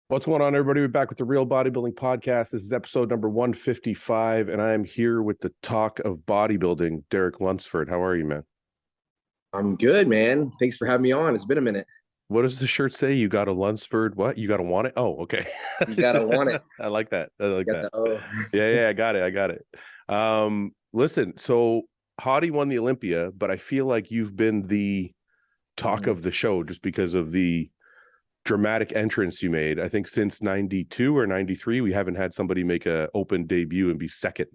What's going on, everybody? We're back with the Real Bodybuilding Podcast. This is episode number 155, and I am here with the talk of bodybuilding, Derek Lunsford. How are you, man? I'm good, man. Thanks for having me on. It's been a minute. What does the shirt say? You got a Lunsford? What? You got to want it? Oh, okay. You gotta want it. I like that. I like Got that. the O. Yeah, I got it. I got it. Listen, so Hady won the Olympia, but I feel like you've been the talk of the show just because of the dramatic entrance you made. I think since 92 or 93, we haven't had somebody make a open debut and be second.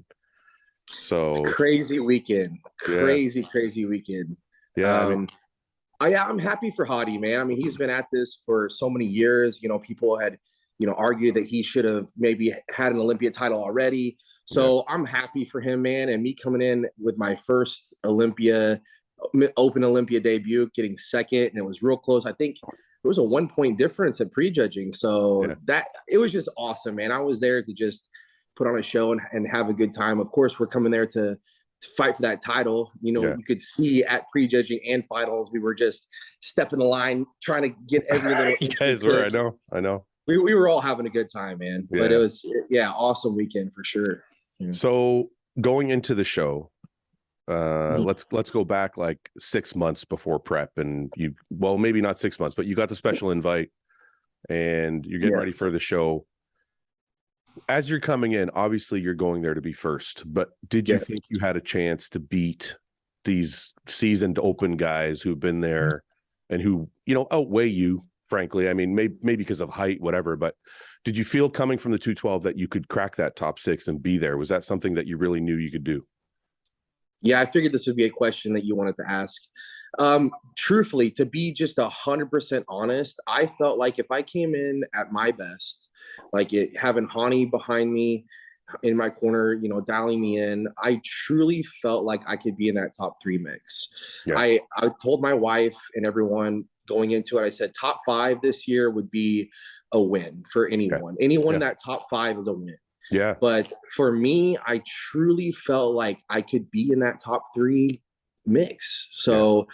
So Crazy weekend. Crazy weekend. yeah. I'm happy for Hady, man. I mean, he's been at this for so many years. You know, people had, argued that he should have maybe had an Olympia title already. So I'm happy for him, man. And me coming in with my first open Olympia debut, getting second, and it was real close. I think it was a 1 point difference at prejudging. So that it was just awesome, man. I was there to just put on a show and have a good time. Of course, we're coming there to fight for that title. You could see at prejudging and finals, we were just stepping the line, trying to get every little. You guys were, I know. We were all having a good time, man. But it was, awesome weekend for sure. So going into the show, let's go back like 6 months before prep, and maybe not 6 months, but you got the special invite and you're getting ready for the show. As you're coming in, obviously you're going there to be first, but did you think you had a chance to beat these seasoned open guys who've been there and who, outweigh you, frankly? I mean, maybe because of height, whatever, but did you feel coming from the 212 that you could crack that top six and be there? Was that something that you really knew you could do? Yeah, I figured this would be a question that you wanted to ask. Truthfully, to be just 100% honest, I felt like if I came in at my best, having Hany behind me in my corner, dialing me in, I truly felt like I could be in that top three mix. Yeah. I told my wife and everyone going into it, I said top five this year would be a win for anyone. Okay. Anyone in that top five is a win. Yeah. But for me, I truly felt like I could be in that top three mix. So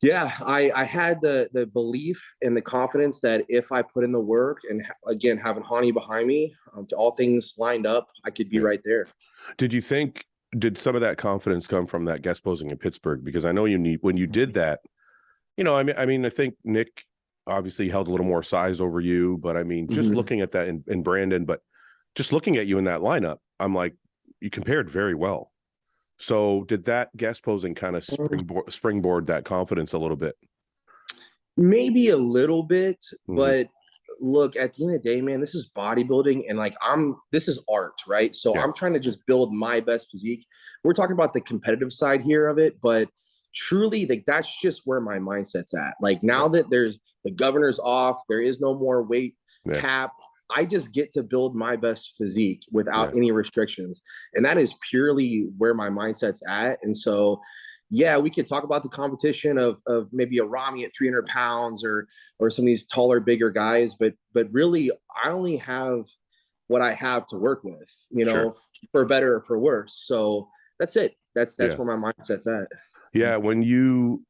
I had the belief and the confidence that if I put in the work and again, having Hany behind me, all things lined up, I could be right there. Did some of that confidence come from that guest posing in Pittsburgh? Because I know when you did that, I mean, I think Nick obviously held a little more size over you, but I mean, just looking at that in Brandon, but just looking at you in that lineup, I'm like, you compared very well. So did that guest posing kind of springboard that confidence a little bit? Maybe a little bit, but look, at the end of the day, man, this is bodybuilding and this is art, right? So I'm trying to just build my best physique. We're talking about the competitive side here of it, but truly that's just where my mindset's at. Now that the governor's off, there is no more weight cap. I just get to build my best physique without any restrictions. And that is purely where my mindset's at. And so, we could talk about the competition of maybe a Rami at 300 pounds or some of these taller, bigger guys. But really, I only have what I have to work with, for better or for worse. So that's it. That's where my mindset's at. Yeah. When you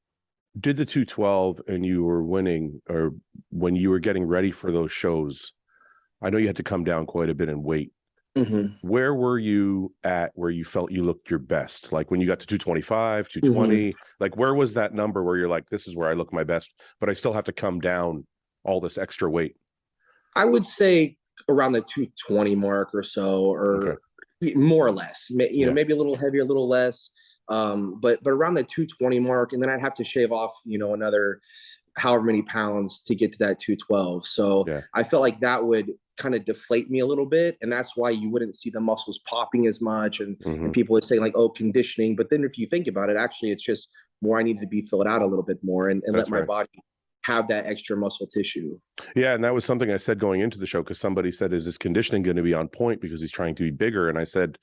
did the 212 and you were winning, or when you were getting ready for those shows, I know you had to come down quite a bit in weight. Where were you at where you felt you looked your best? Like when you got to 225, 220, like where was that number where you're like, this is where I look my best, but I still have to come down all this extra weight? I would say around the 220 mark or so, or more or less, maybe a little heavier, a little less. But around the 220 mark, and then I'd have to shave off, another however many pounds to get to that 212. So I felt like that would kind of deflate me a little bit. And that's why you wouldn't see the muscles popping as much. And people would say conditioning. But then if you think about it, actually, it's just more I needed to be filled out a little bit more and let my body have that extra muscle tissue. Yeah. And that was something I said going into the show, because somebody said, is his conditioning going to be on point because he's trying to be bigger? And I said,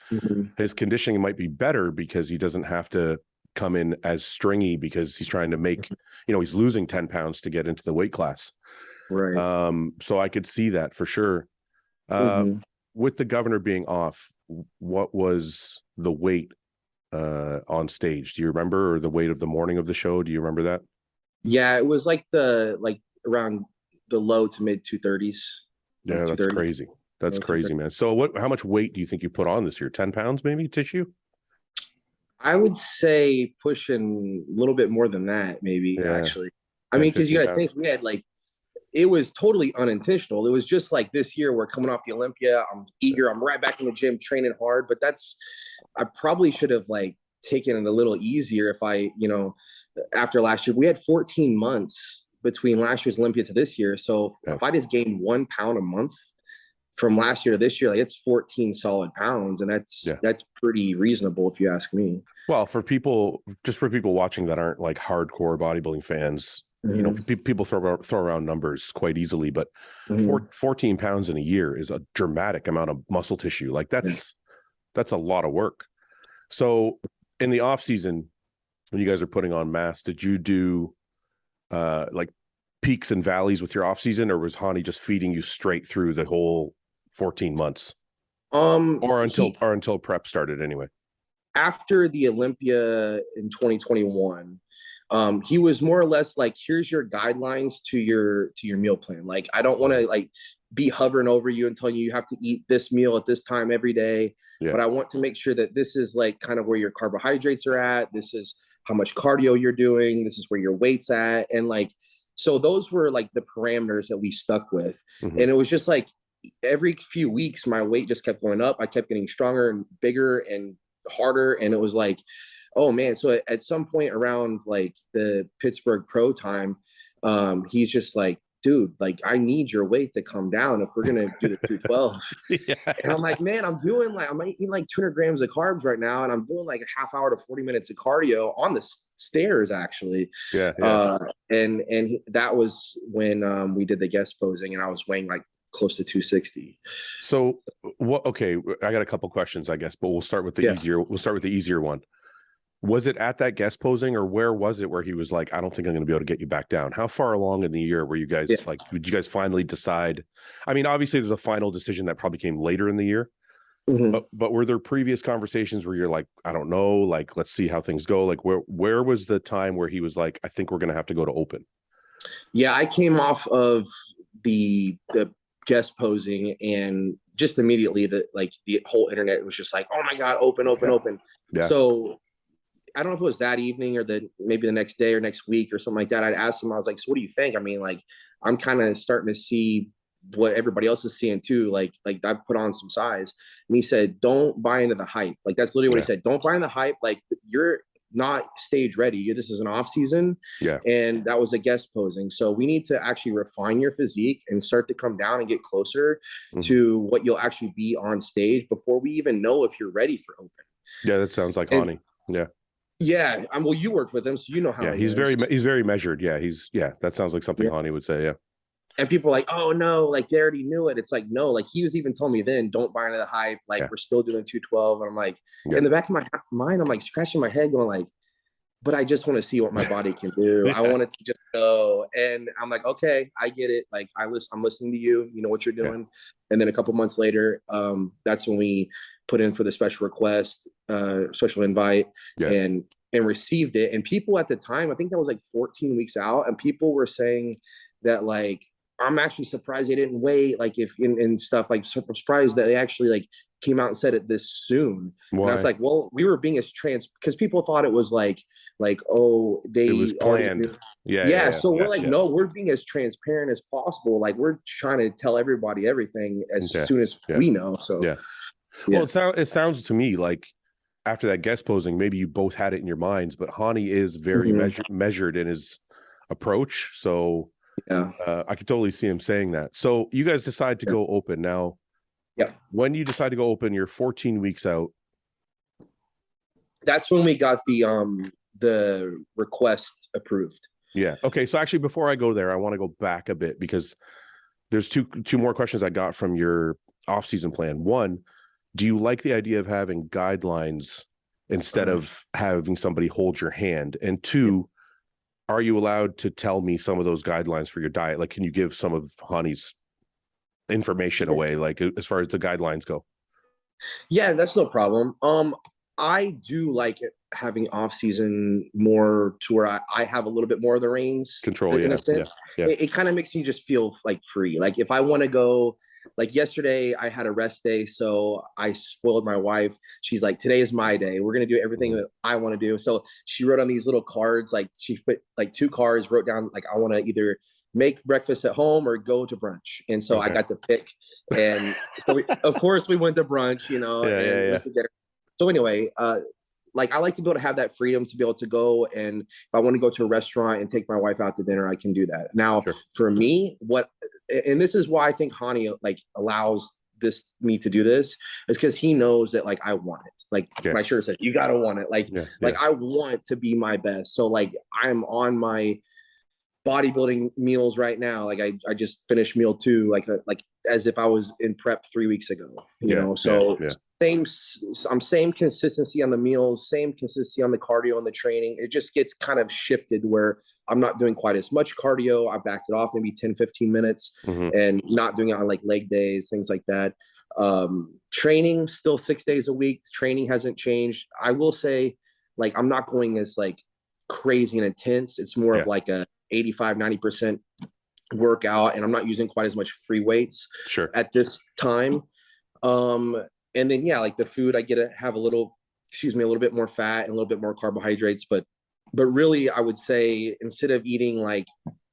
his conditioning might be better because he doesn't have to come in as stringy because he's trying to make, he's losing 10 pounds to get into the weight class. Right. So I could see that for sure. With the governor being off, what was the weight on stage? Do you remember? Or the weight of the morning of the show? Do you remember that? Yeah, it was around the low to mid 230s. Yeah, that's 230. crazy. That's crazy, man. So how much weight do you think you put on this year? 10 pounds, maybe, tissue? I would say pushing a little bit more than that, maybe, Yeah, actually. I 10, mean, because you 15 got to think pounds. we had like, it was totally unintentional. It was just like this year, we're coming off the Olympia. I'm eager. I'm right back in the gym training hard. But I probably should have like taken it a little easier if after last year, we had 14 months between last year's Olympia to this year. So if I just gained 1 pound a month from last year to this year, like it's 14 solid pounds. And that's pretty reasonable if you ask me. Well, for people watching that aren't like hardcore bodybuilding fans, people throw around numbers quite easily, but 14 pounds in a year is a dramatic amount of muscle tissue. Like that's a lot of work. So in the off season, when you guys are putting on mass, did you do like peaks and valleys with your off season, or was Hany just feeding you straight through the whole 14 months? Or until prep started anyway. After the Olympia in 2021, he was more or less like, here's your guidelines to your meal plan. Like, I don't want to like be hovering over you and telling you have to eat this meal at this time every day. Yeah. But I want to make sure that this is like kind of where your carbohydrates are at. This is how much cardio you're doing. This is where your weight's at. And like, so those were like the parameters that we stuck with. And it was just like every few weeks, my weight just kept going up. I kept getting stronger and bigger and harder. And it was like, oh man. So at some point around like the Pittsburgh Pro time, he's just like, dude, like I need your weight to come down if we're gonna do the 212. And I'm like, man, I'm eating like 200 grams of carbs right now, and I'm doing like a half hour to 40 minutes of cardio on the stairs, actually. And that was when we did the guest posing, and I was weighing like close to 260. So okay, I got a couple questions, I guess, but we'll start with the easier one. Was it at that guest posing, or where was it where he was like, I don't think I'm going to be able to get you back down? How far along in the year were you guys like, did you guys finally decide? I mean, obviously there's a final decision that probably came later in the year, but were there previous conversations where you're like, I don't know, like, let's see how things go? Like where was the time where he was like, I think we're going to have to go to open? Yeah, I came off of the guest posing, and just immediately the whole internet was just like, oh my God, open. Yeah. So I don't know if it was that evening or maybe the next day or next week or something like that. I'd asked him, I was like, so what do you think? I mean, like, I'm kind of starting to see what everybody else is seeing too. Like I put on some size. And he said, don't buy into the hype. Like, that's literally what he said. Don't buy into the hype. Like, you're not stage ready. This is an off season. Yeah. And that was a guest posing. So we need to actually refine your physique and start to come down and get closer to what you'll actually be on stage before we even know if you're ready for open. Yeah, that sounds like Hany. Yeah. Yeah, well, you worked with him, so you know how. Yeah, he's very measured. Yeah, that sounds like something Hany would say. Yeah. And people are like, oh no, like they already knew it. It's like, no, like he was even telling me then, don't buy into the hype. Like we're still doing 212. And I'm like, in the back of my mind, I'm like scratching my head, going like, but I just want to see what my body can do. I want it to just go. And I'm like, okay, I get it. Like I'm listening to you. You know what you're doing. Yeah. And then a couple months later, that's when we put in for the special request, special invite, and received it. And people at the time, I think that was like 14 weeks out, and people were saying that like, I'm actually surprised they didn't wait, like if in stuff, like surprised that they actually like came out and said it this soon. Why? And I was like, well, we were being as because people thought it was like, oh, it was planned. Yeah. So we're like, no, we're being as transparent as possible. Like we're trying to tell everybody everything as soon as we know. So well, it sounds to me like after that guest posing, maybe you both had it in your minds, but Hany is very measured in his approach. So I could totally see him saying that. So you guys decide to go open now. Yeah. When you decide to go open, you're 14 weeks out. That's when we got the request approved. Yeah. Okay. So actually, before I go there, I want to go back a bit because there's two more questions I got from your off-season plan. One, do you like the idea of having guidelines instead of having somebody hold your hand? And two, are you allowed to tell me some of those guidelines for your diet? Like, can you give some of Hany's information away, like as far as the guidelines go? Yeah, that's no problem. I do like it having off season more to where I have a little bit more of the reins control. In a sense. It kind of makes me just feel like free. Like if I want to go like yesterday I had a rest day, so I spoiled my wife. She's like, today is my day. We're going to do everything that I want to do. So she wrote on these little cards, like she put like 2 cards, wrote down like, I want to either make breakfast at home or go to brunch. And so I got to pick. And so of course we went to brunch, you know, went to dinner. So anyway, like I like to be able to have that freedom to be able to go, and if I want to go to a restaurant and take my wife out to dinner, I can do that. Now, for me, and this is why I think Hany like allows me to do this, is because he knows that like I want it. Like my shirt said, you gotta want it. Like I want to be my best. So like I'm on my bodybuilding meals right now. Like I just finished meal 2, like as if I was in prep 3 weeks ago, you know? So same consistency on the meals, same consistency on the cardio and the training. It just gets kind of shifted where I'm not doing quite as much cardio. I backed it off maybe 10, 15 minutes and not doing it on like leg days, things like that. Training still 6 days a week. Training hasn't changed. I will say like, I'm not going as like crazy and intense. It's more of like a 85, 90% workout. And I'm not using quite as much free weights at this time. And then, like the food, I get to have a little bit more fat and a little bit more carbohydrates, but really I would say instead of eating like,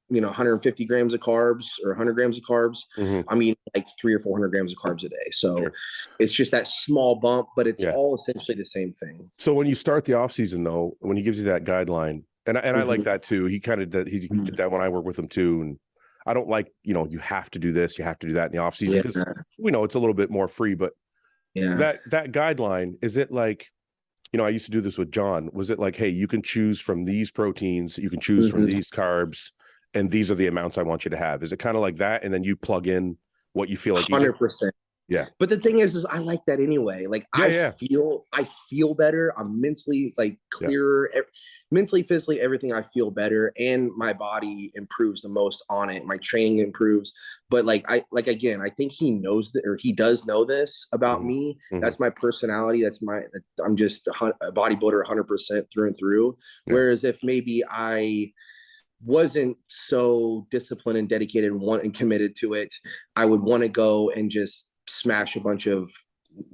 150 grams of carbs or 100 grams of carbs, I'm eating like 300 or 400 grams of carbs a day. So it's just that small bump, but it's all essentially the same thing. So when you start the off season though, when he gives you that guideline, and I like that too. He kind of did, he did that when I work with him too. And I don't like, you have to do this, you have to do that in the off season, because we know it's a little bit more free, but that guideline, is it like, I used to do this with John. Was it like, hey, you can choose from these proteins, you can choose from these carbs, and these are the amounts I want you to have? Is it kind of like that? And then you plug in what you feel like 100%. Yeah. But the thing is I like that anyway. Like I feel better. I'm mentally like clearer, mentally, physically, everything. I feel better, and my body improves the most on it. My training improves. But again, I think he knows that, or he does know this about me. That's my personality. I'm just a bodybuilder 100% through and through. Whereas if maybe I wasn't so disciplined and dedicated and committed to it, I would want to go and just smash a bunch of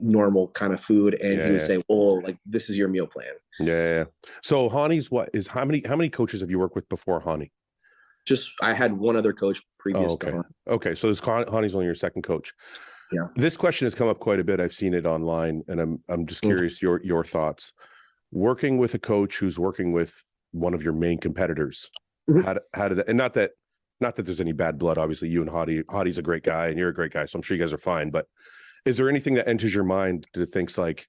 normal kind of food, and he would say, well, like, this is your meal plan. So Hany's how many coaches have you worked with before Hany? Just I had one other coach previous to okay, so Hany's only your second coach. This question has come up quite a bit. I've seen it online, and I'm just curious your thoughts. Working with a coach who's working with one of your main competitors, how did that, and not that there's any bad blood, obviously. You and Hady's a great guy and you're a great guy, so I'm sure you guys are fine, but is there anything that enters your mind that thinks like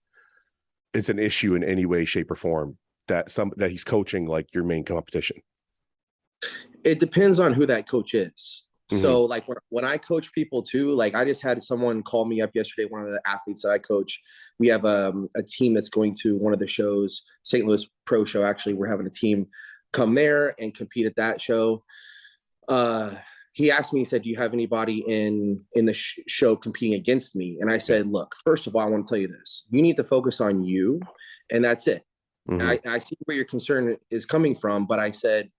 it's an issue in any way, shape, or form that he's coaching like your main competition? It depends on who that coach is. So like when I coach people too, like I just had someone call me up yesterday, one of the athletes that I coach. We have a team that's going to one of the shows, St. Louis Pro Show. Actually, we're having a team come there and compete at that show. He asked me, he said, do you have anybody in the show competing against me? And I said, look, first of all, I want to tell you this. You need to focus on you, and that's it. I see where your concern is coming from, but I said,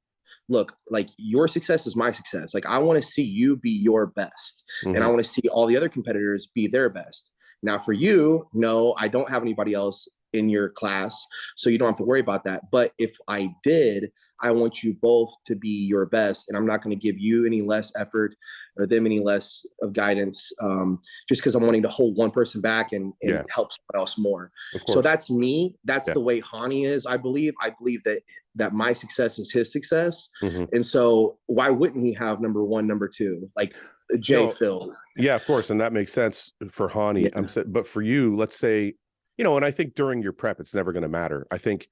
look, like your success is my success. Like I want to see you be your best, and I want to see all the other competitors be their best. Now for you, no, I don't have anybody else in your class, so you don't have to worry about that. But if I did, I want you both to be your best, and I'm not going to give you any less effort or them any less of guidance, just because I'm wanting to hold one person back and help someone else more. So that's me. That's the way Hany is. I believe that my success is his success, and so why wouldn't he have number one, number two, like Phil? Yeah, of course, and that makes sense for Hany. But for you, let's say, and I think during your prep, it's never going to matter. I think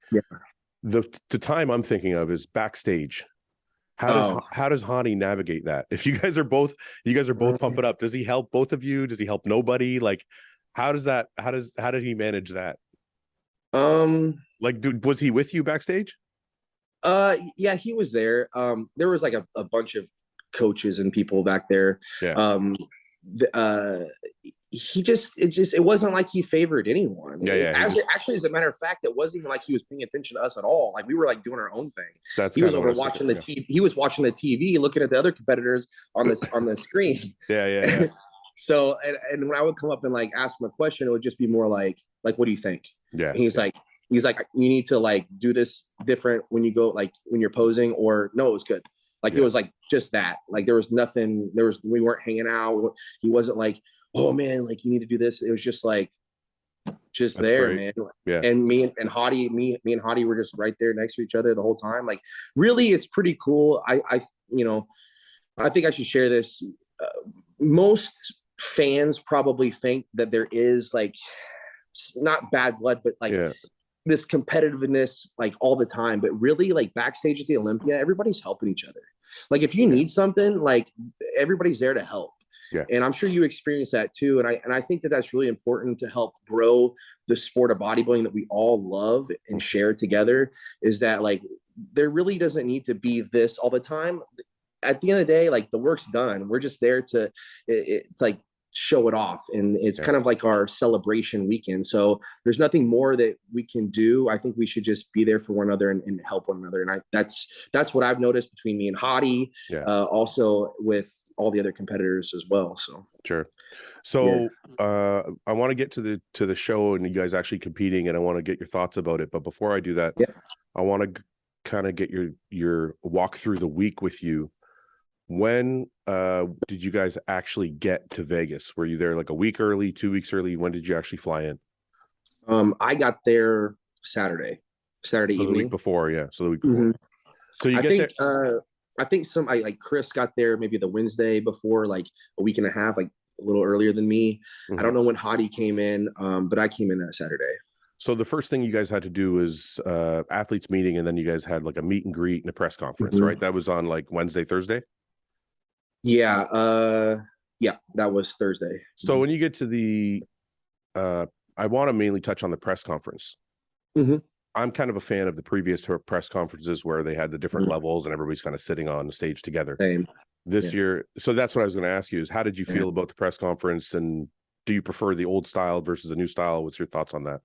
the time I'm thinking of is backstage. How does Hany navigate that? If you guys are both pumping up, does he help both of you? Does he help nobody? Like, how did he manage that? Was he with you backstage? Yeah, he was there. There was like a bunch of coaches and people back there. It wasn't like he favored anyone. Actually, as a matter of fact, it wasn't even like he was paying attention to us at all. Like we were like doing our own thing. He was over watching the TV. He was watching the TV, looking at the other competitors on the screen. So, and when I would come up and like ask him a question, it would just be more like, what do you think? Yeah. And he's like, you need to like do this different when you go, like when you're posing, or no, it was good. Like, it was like just that, like, there was nothing, we weren't hanging out. He wasn't like, oh man, like you need to do this. It was just like, just That's there, great. Man. Yeah. And me and Hady were just right there next to each other the whole time. Like, really, it's pretty cool. I think I should share this. Most fans probably think that there is like, not bad blood, but like this competitiveness like all the time. But really, like backstage at the Olympia, everybody's helping each other. Like, if you need something, like everybody's there to help. Yeah. And I'm sure you experience that too. And I think that that's really important to help grow the sport of bodybuilding that we all love and share together, is that like, there really doesn't need to be this all the time. At the end of the day, like the work's done. We're just there to, it's like show it off. And it's kind of like our celebration weekend. So there's nothing more that we can do. I think we should just be there for one another and help one another. And that's what I've noticed between me and Hady, also with all the other competitors as well. So sure. So I want to get to the show and you guys actually competing, and I want to get your thoughts about it. But before I do that, I want to kind of get your walk through the week with you. When did you guys actually get to Vegas? Were you there like a week early, 2 weeks early? When did you actually fly in? I got there Saturday evening. The week before, So the week before. So you get there. I think like Chris got there maybe the Wednesday before, like a week and a half, like a little earlier than me. I don't know when Hady came in, but I came in that Saturday. So the first thing you guys had to do was athletes meeting, and then you guys had like a meet and greet and a press conference, right? That was on like Wednesday, Thursday? Yeah, that was Thursday. So when you get to the I want to mainly touch on the press conference. I'm kind of a fan of the previous press conferences where they had the different levels and everybody's kind of sitting on the stage together. Same. This year, so that's what I was going to ask you, is how did you feel about the press conference, and do you prefer the old style versus the new style? What's your thoughts on that?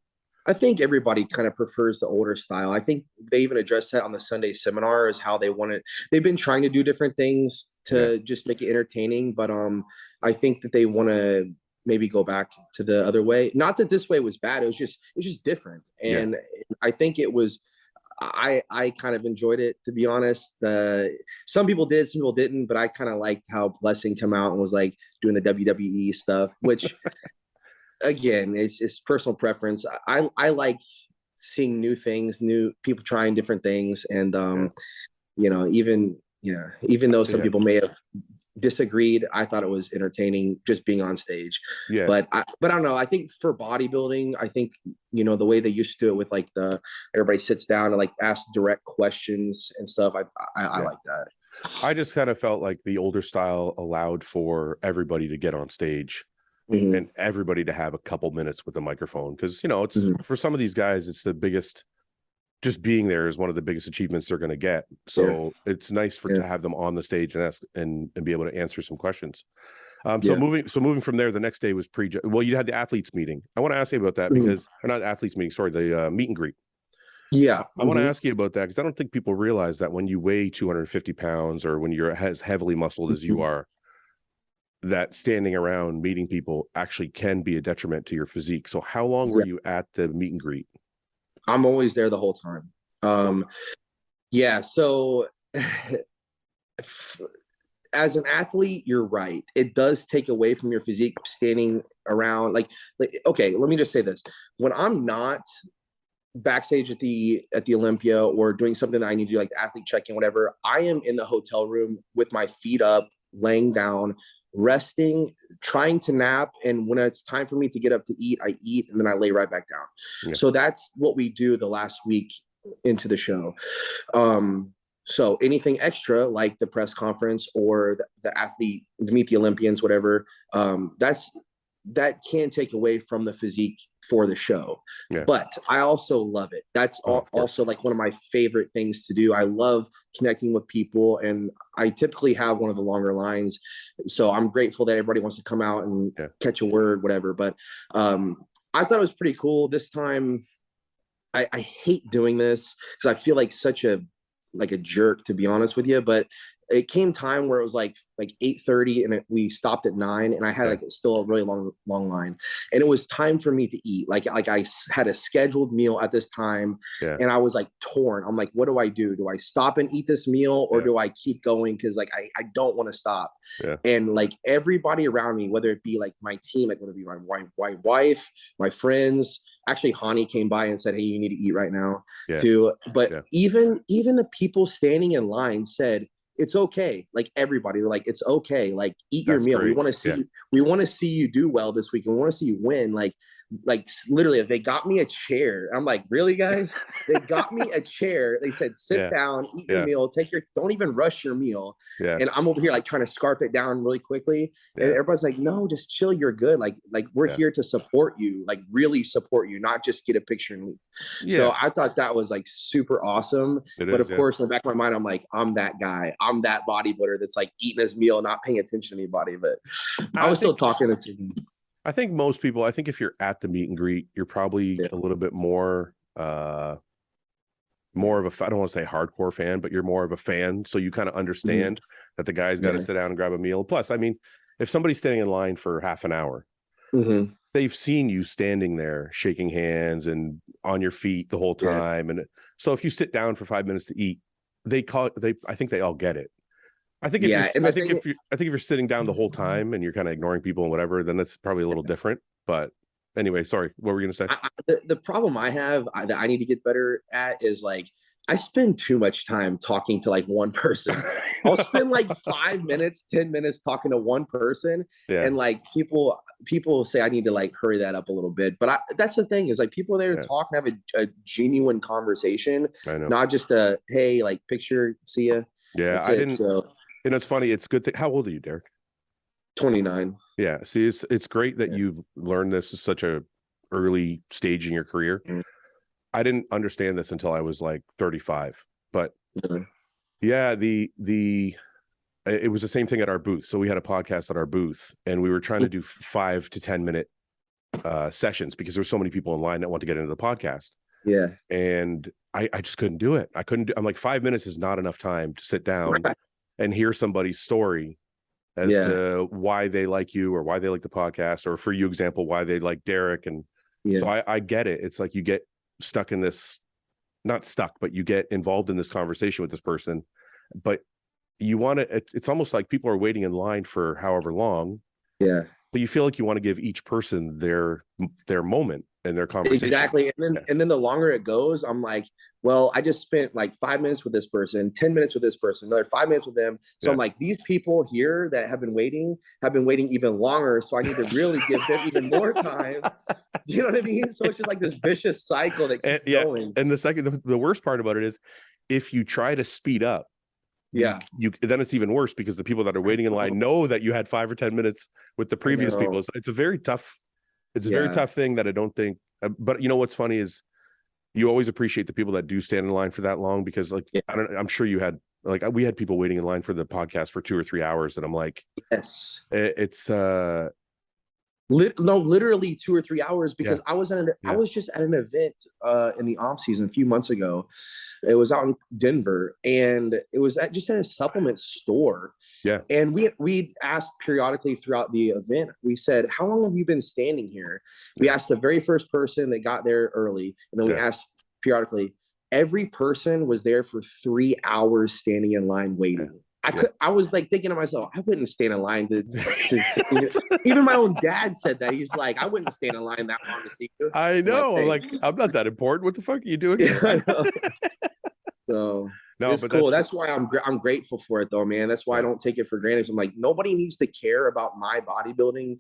I think everybody kind of prefers the older style. I think they even addressed that on the Sunday seminar, is how they wanted. They've been trying to do different things to just make it entertaining, but I think that they want to maybe go back to the other way. Not that this way was bad. It was just different. And I think it was, I kind of enjoyed it, to be honest. Some people did, some people didn't, but I kind of liked how Blessing come out and was like doing the WWE stuff, which again, it's personal preference. I like seeing new things, new people trying different things. And, even though some people may have disagreed, I thought it was entertaining just being on stage. But I don't know, I think for bodybuilding, I think the way they used to do it with like everybody sits down and like ask direct questions and stuff, I like that. I just kind of felt like the older style allowed for everybody to get on stage and everybody to have a couple minutes with a microphone, because it's for some of these guys, it's the biggest. Just being there is one of the biggest achievements they're going to get. So it's nice to have them on the stage and ask and be able to answer some questions. So moving from there, the next day was prejudge. Well, you had the athletes meeting. I want to ask you about that because, or not athletes meeting, sorry, the meet and greet. Yeah. I want to ask you about that because I don't think people realize that when you weigh 250 pounds or when you're as heavily muscled as you are, that standing around meeting people actually can be a detriment to your physique. So how long were you at the meet and greet? I'm always there the whole time. So as an athlete, you're right. It does take away from your physique standing around. Like, okay, let me just say this. When I'm not backstage at the Olympia or doing something that I need to do, like athlete check-in, whatever, I am in the hotel room with my feet up, laying down, resting, trying to nap, and when it's time for me to get up to eat, I eat, and then I lay right back down. So that's what we do the last week into the show. So anything extra, like the press conference or the athlete, to meet the Olympians, whatever, that can take away from the physique for the show. But I also love it. That's also like one of my favorite things to do. I love connecting with people, and I typically have one of the longer lines. So I'm grateful that everybody wants to come out and catch a word, whatever. But I thought it was pretty cool this time. I hate doing this because I feel like such a jerk, to be honest with you, but it came time where it was like 8:30 and we stopped at 9, and I had like still a really long line, and it was time for me to eat. Like I had a scheduled meal at this time, and I was like torn. I'm like, what do I do? Do I stop and eat this meal, or do I keep going? Because like I don't want to stop. And like everybody around me, whether it be like my team, like whether it be my wife, my friends. Actually, Hany came by and said, "Hey, you need to eat right now." Too. But even the people standing in line said, "It's okay." Like everybody, they're like, "It's okay. Like eat your meal. Great. We want to see you do well this week. We want to see you win." Like literally, they got me a chair. I'm like, really, guys? They got me a chair. They said, sit down, eat your meal, don't even rush your meal. And I'm over here like trying to scarf it down really quickly. And everybody's like, no, just chill. You're good. Like we're here to support you, like really support you, not just get a picture and leave. So I thought that was like super awesome. But of course, in the back of my mind, I'm like, I'm that guy. I'm that bodybuilder that's like eating his meal, not paying attention to anybody. But I was still talking to him. I think most people, I think if you're at the meet and greet, you're probably a little bit more of a, I don't want to say hardcore fan, but you're more of a fan. So you kind of understand that the guy's got to sit down and grab a meal. Plus, I mean, if somebody's standing in line for half an hour, they've seen you standing there shaking hands and on your feet the whole time. And so if you sit down for 5 minutes to eat, I think they all get it. I think if you're sitting down the whole time and you're kind of ignoring people and whatever, then that's probably a little different. But anyway, sorry, what were you gonna say? The problem I have that I need to get better at is like I spend too much time talking to like one person. I'll spend like 5 minutes, 10 minutes talking to one person, and like people say I need to like hurry that up a little bit. But that's the thing is like people are there to talk and have a genuine conversation, not just a hey like picture, see ya. Yeah, I didn't. So. You know, it's funny. It's good. How old are you, Derek? 29. Yeah. See, it's great that you've learned this at such a early stage in your career. I didn't understand this until I was like 35. But it was the same thing at our booth. So we had a podcast at our booth, and we were trying to do 5 to 10 minute sessions because there were so many people in line that want to get into the podcast. Yeah. And I just couldn't do it. I'm like 5 minutes is not enough time to sit down and hear somebody's story as to why they like you or why they like the podcast, or for you example, why they like Derek. And so I get it. It's like you get stuck in this, not stuck, but you get involved in this conversation with this person, but you want to, it's almost like people are waiting in line for however long. Yeah. But you feel like you want to give each person their moment and their conversation. Exactly. And then the longer it goes, I'm like, well, I just spent like 5 minutes with this person, 10 minutes with this person, another 5 minutes with them. So I'm like, these people here that have been waiting even longer. So I need to really give them even more time. Do you know what I mean? So it's just like this vicious cycle that keeps going. And the worst part about it is if you try to speed up, you then it's even worse because the people that are waiting in line know that you had 5 or 10 minutes with the previous people. So it's a very tough thing that I don't think, but you know, what's funny is you always appreciate the people that do stand in line for that long, because like, I'm sure you had, like we had people waiting in line for the podcast for 2 or 3 hours. And I'm like, it's literally 2 or 3 hours, because I was just at an event in the off season a few months ago. It was out in Denver, and it was just at a supplement store. Yeah. And we asked periodically throughout the event, we said, how long have you been standing here? We asked the very first person that got there early, and then we asked periodically. Every person was there for 3 hours standing in line waiting. I was like thinking to myself, I wouldn't stand in line to even my own dad said that. He's like, I wouldn't stand in line that long to see you. I know. Like, I'm not that important. What the fuck are you doing here? I know. So no, it's cool. That's why I'm grateful for it though, man. That's why I don't take it for granted. So I'm like, nobody needs to care about my bodybuilding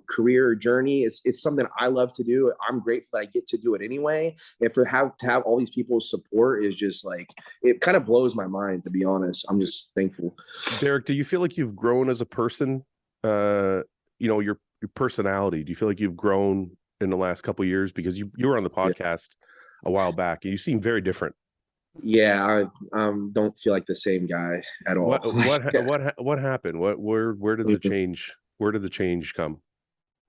career or journey. It's something I love to do. I'm grateful that I get to do it anyway. And to have all these people's support is just like, it kind of blows my mind, to be honest. I'm just thankful. Derek, do you feel like you've grown as a person? You know, your personality. Do you feel like you've grown in the last couple of years? Because you were on the podcast a while back and you seem very different. Yeah, I don't feel like the same guy at all. What happened? Where did the change? Where did the change come?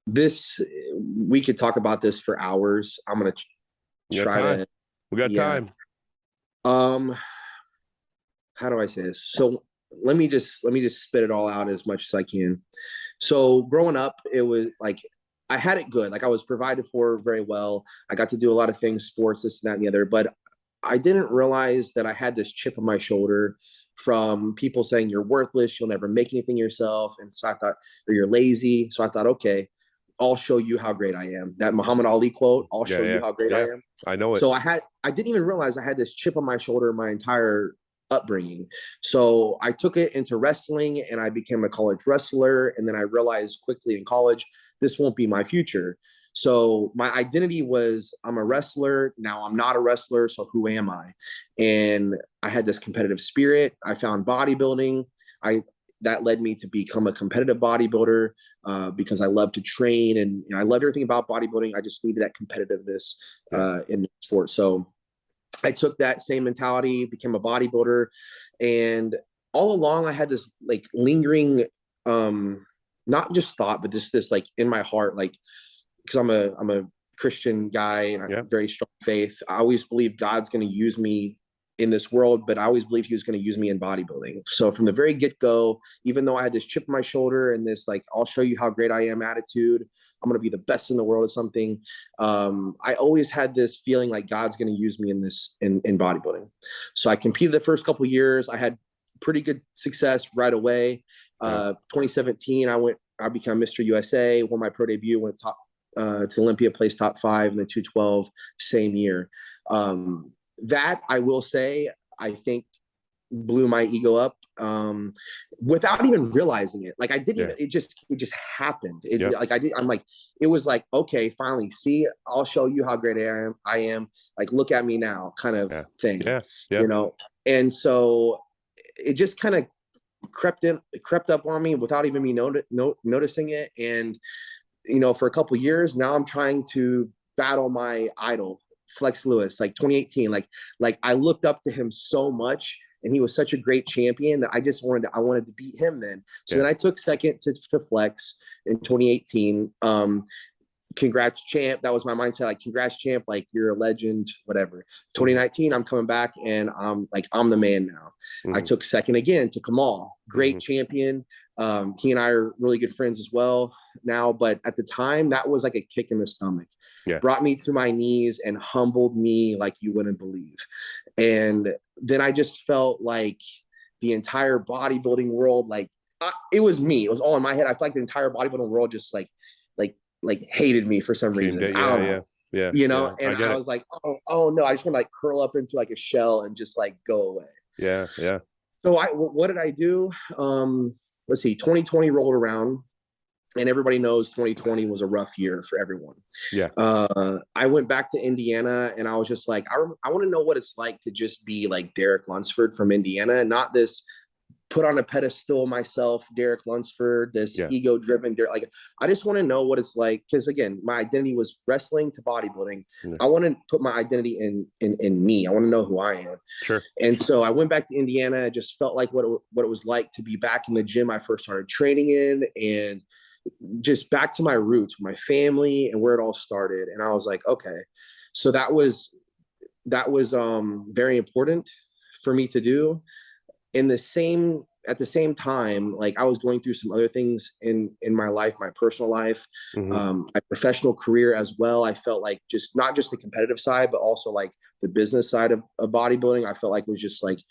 We could talk about this for hours. I'm gonna try to. We got time. How do I say this? So let me just spit it all out as much as I can. So growing up, it was like I had it good. Like I was provided for very well. I got to do a lot of things, sports, this and that and the other. But I didn't realize that I had this chip on my shoulder from people saying you're worthless, you'll never make anything yourself. And so I thought, or you're lazy. So I thought, okay, I'll show you how great I am. That Muhammad Ali quote, I'll show you how great I am. I know it. So I didn't even realize I had this chip on my shoulder my entire upbringing. So I took it into wrestling and I became a college wrestler. And then I realized quickly in college, this won't be my future. So my identity was I'm a wrestler. Now I'm not a wrestler. So who am I? And I had this competitive spirit. I found bodybuilding. That led me to become a competitive bodybuilder because I love to train and I loved everything about bodybuilding. I just needed that competitiveness in the sport. So I took that same mentality, became a bodybuilder, and all along I had this like lingering, not just thought, but this like in my heart, like, because I'm a Christian guy and I have very strong faith. I always believe God's going to use me in this world, but I always believed he was going to use me in bodybuilding. So from the very get-go, even though I had this chip on my shoulder and this like, I'll show you how great I am attitude, I'm going to be the best in the world at something. I always had this feeling like God's going to use me in this, in bodybuilding. So I competed the first couple of years. I had pretty good success right away. 2017, I became Mr. USA, won my pro debut, went top to Olympia, placed top 5 in the 212 same year. That I will say, I think blew my ego up without even realizing it. Like I didn't even, it just happened. I'm like, it was like, okay, finally, see, I'll show you how great I am. Like, look at me now kind of thing, you know? And so it just kind of crept up on me without even me noticing it. And, you know, for a couple of years now I'm trying to battle my idol, Flex Lewis, like 2018, like I looked up to him so much and he was such a great champion that I wanted to beat him then. So then I took second to Flex in 2018. Congrats champ. That was my mindset. Like, congrats champ. Like, you're a legend, whatever. 2019, I'm coming back and I'm the man now. I took second again to Kamal, great champion. He and I are really good friends as well now, but at the time that was like a kick in the stomach. Brought me to my knees and humbled me like you wouldn't believe. And then I just felt like the entire bodybuilding world, like it was me. It was all in my head. I felt like the entire bodybuilding world just like hated me for some reason. You know, and I was like, oh no, I just want to like curl up into like a shell and just like go away. So what did I do? Let's see, 2020 rolled around. And everybody knows 2020 was a rough year for everyone. I went back to Indiana and I was just like, I want to know what it's like to just be like Derek Lunsford from Indiana, not this put on a pedestal myself, Derek Lunsford, this ego-driven Derek. Like, I just want to know what it's like. Because again, my identity was wrestling to bodybuilding. I want to put my identity in me. I want to know who I am. And so I went back to Indiana. I just felt like what it was like to be back in the gym I first started training in, and just back to my roots, my family and where it all started. And I was like, okay, so that was very important for me to do. At the same time, like I was going through some other things in my life, my personal life, my professional career as well. I felt like not just the competitive side, but also like the business side of bodybuilding, I felt like was just like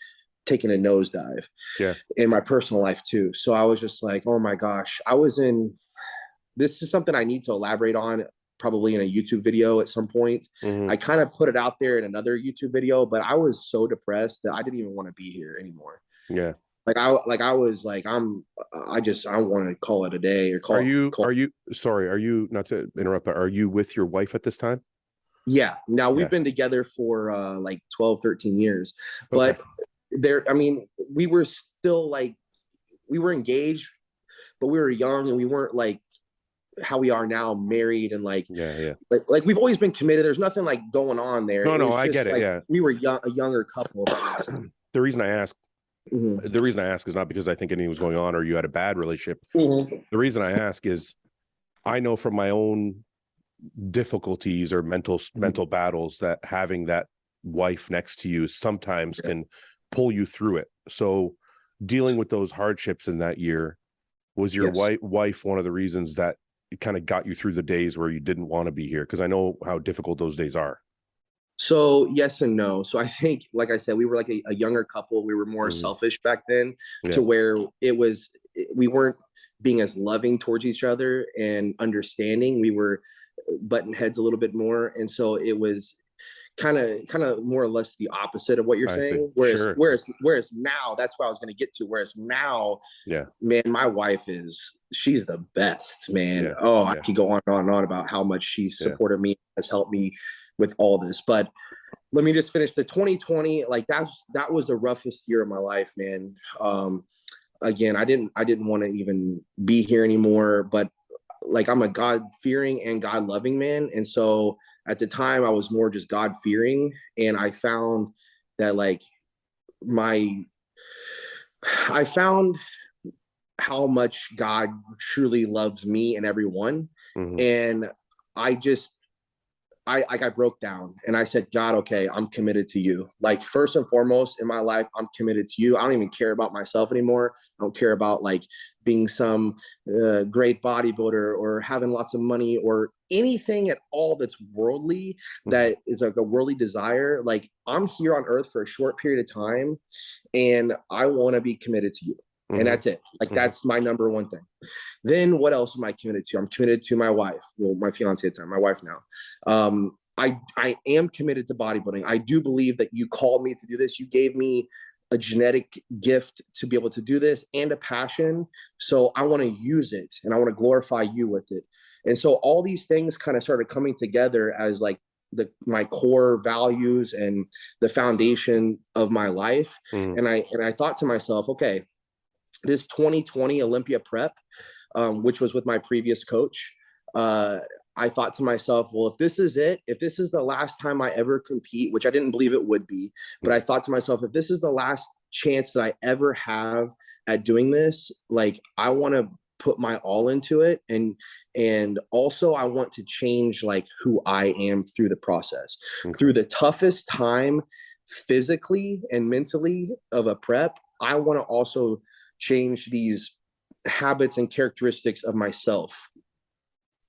taking a nosedive in my personal life too. So I was just like, oh my gosh, this is something I need to elaborate on probably in a YouTube video at some point. I kind of put it out there in another YouTube video, but I was so depressed that I didn't even want to be here anymore. I was like, I want to call it a day or call. Are you, not to interrupt, but are you with your wife at this time? Now we've been together for like 12, 13 years, but we were still like, we were engaged, but we were young and we weren't like how we are now, married and like like we've always been committed. There's nothing like going on there. No, I get it. Like, we were a younger couple. The reason I ask is not because I think anything was going on or you had a bad relationship. The reason I ask is I know from my own difficulties or mental battles that having that wife next to you sometimes can pull you through it. So dealing with those hardships in that year, was your Yes. wife one of the reasons that it kind of got you through the days where you didn't want to be here? Because I know how difficult those days are. So yes and no. So I think, like I said, we were like a younger couple. We were more Mhm. selfish back then, Yeah. to where we weren't being as loving towards each other and understanding. We were butting heads a little bit more, and so it was kind of more or less the opposite of what you're I see. saying. Whereas Sure. whereas now, that's what I was going to get to. Whereas now, Yeah. man, my wife she's the best, man. Yeah. Oh, I Yeah. could go on and on about how much she's Yeah. supported me, has helped me with all this. But let me just finish the 2020. Like that was the roughest year of my life, man. Again, I didn't want to even be here anymore, but like I'm a God fearing and God loving man. And so at the time I was more just God fearing. And I found that like I found how much God truly loves me and everyone. Mhm. And I just, I broke down and I said, God, okay, I'm committed to you. Like first and foremost in my life, I'm committed to you. I don't even care about myself anymore. I don't care about like being some great bodybuilder or having lots of money or anything at all that's worldly, that is like a worldly desire. Like I'm here on earth for a short period of time and I want to be committed to you. And that's it. Like that's my number one thing. Then what else am I committed to? I'm committed to my wife. Well, my fiance at the time, my wife now. I am committed to bodybuilding. I do believe that you called me to do this. You gave me a genetic gift to be able to do this and a passion. So I want to use it and I want to glorify you with it. And so all these things kind of started coming together as like my core values and the foundation of my life. And I thought to myself, okay, this 2020 Olympia prep, which was with my previous coach, I thought to myself, well, if this is it, if this is the last time I ever compete, which I didn't believe it would be, but I thought to myself, if this is the last chance that I ever have at doing this, like I want to put my all into it. And also I want to change like who I am through the process, through the toughest time physically and mentally of a prep. I want to also change these habits and characteristics of myself.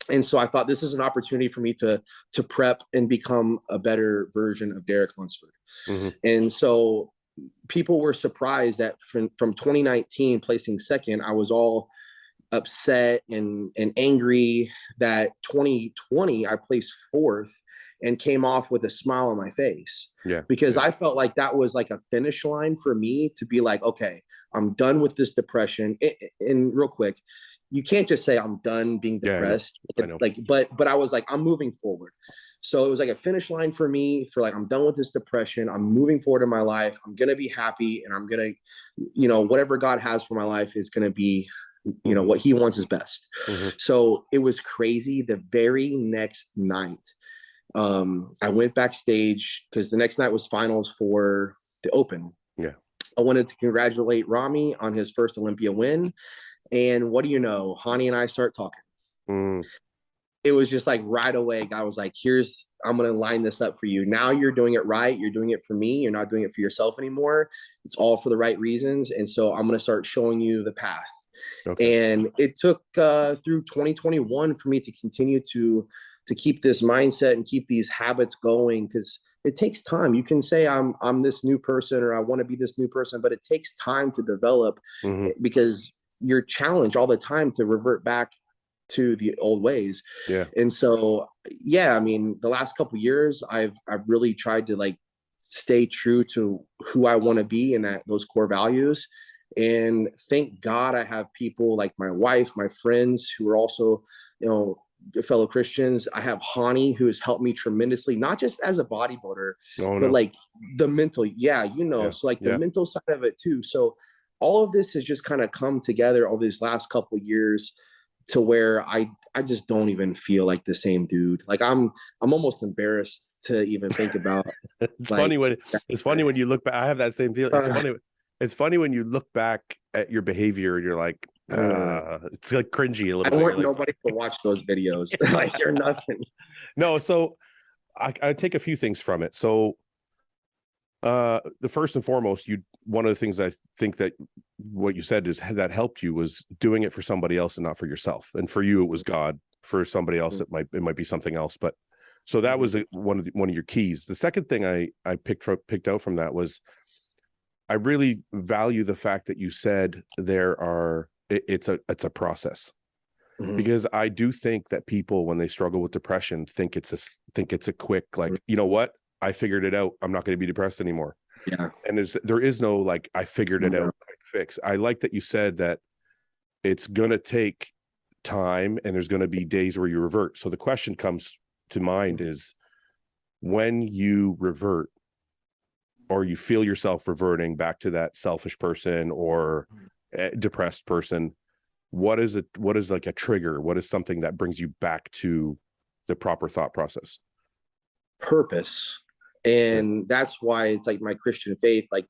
And so I thought this is an opportunity for me to prep and become a better version of Derek Lunsford. And so people were surprised that from 2019 placing second, I was all upset and angry that 2020 I placed fourth and came off with a smile on my face. Because I felt like that was like a finish line for me to be like, okay, I'm done with this depression. And real quick, you can't just say I'm done being depressed. I know. Like, but I was like, I'm moving forward. So it was like a finish line for me for like, I'm done with this depression. I'm moving forward in my life. I'm going to be happy. And I'm going to, whatever God has for my life is going to be, what he wants is best. So it was crazy. The very next night, I went backstage because the next night was finals for the Open. I wanted to congratulate Rami on his first Olympia win. And what do you know? Hany and I start talking. It was just like right away, God was like, I'm going to line this up for you. Now you're doing it right. You're doing it for me. You're not doing it for yourself anymore. It's all for the right reasons. And so I'm going to start showing you the path. And it took through 2021 for me to continue to keep this mindset and keep these habits going, because it takes time. You can say I'm this new person or I want to be this new person, but it takes time to develop because you're challenged all the time to revert back to the old ways. And so, I mean, the last couple of years, I've really tried to like stay true to who I want to be and those core values. And thank God I have people like my wife, my friends who are also, fellow Christians. I have Hany, who has helped me tremendously, not just as a bodybuilder, but like the mental, so like the mental side of it too. So all of this has just kind of come together over these last couple of years to where I just don't even feel like the same dude. Like I'm almost embarrassed to even think about. It's funny when you look back. I have that same feeling. It's funny when you look back at your behavior and you're like, it's like cringy a little bit. I want nobody to watch those videos. Like you're nothing. No, so I take a few things from it. So The first and foremost, one of the things I think that what you said is that helped you was doing it for somebody else and not for yourself. And for you, it was God. For somebody else, it might be something else. But so that was one of your keys. The second thing I picked out from that was, I really value the fact that you said it's a process. Because I do think that people, when they struggle with depression, think it's a quick, like, you know what, I figured it out, I'm not going to be depressed anymore. Yeah. And there is no like, I figured it out, quick fix. I like that you said that it's going to take time and there's going to be days where you revert. So the question comes to mind is, when you revert, or you feel yourself reverting back to that selfish person or depressed person, what is like a trigger? What is something that brings you back to the proper thought process? Purpose. And that's why it's like my Christian faith, like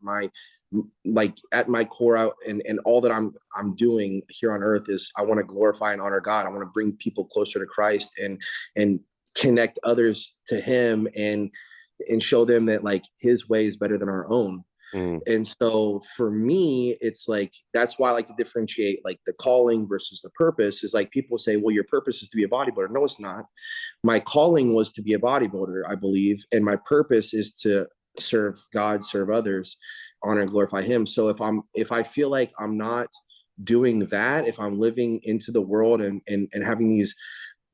at my core out, and all that I'm doing here on earth is I want to glorify and honor God. I want to bring people closer to Christ and connect others to him and show them that like his way is better than our own. And so for me, it's like, that's why I like to differentiate like the calling versus the purpose. Is like, people say, well, your purpose is to be a bodybuilder. No, it's not. My calling was to be a bodybuilder, I believe. And my purpose is to serve God, serve others, honor and glorify him. So if I feel like I'm not doing that, if I'm living into the world and having these,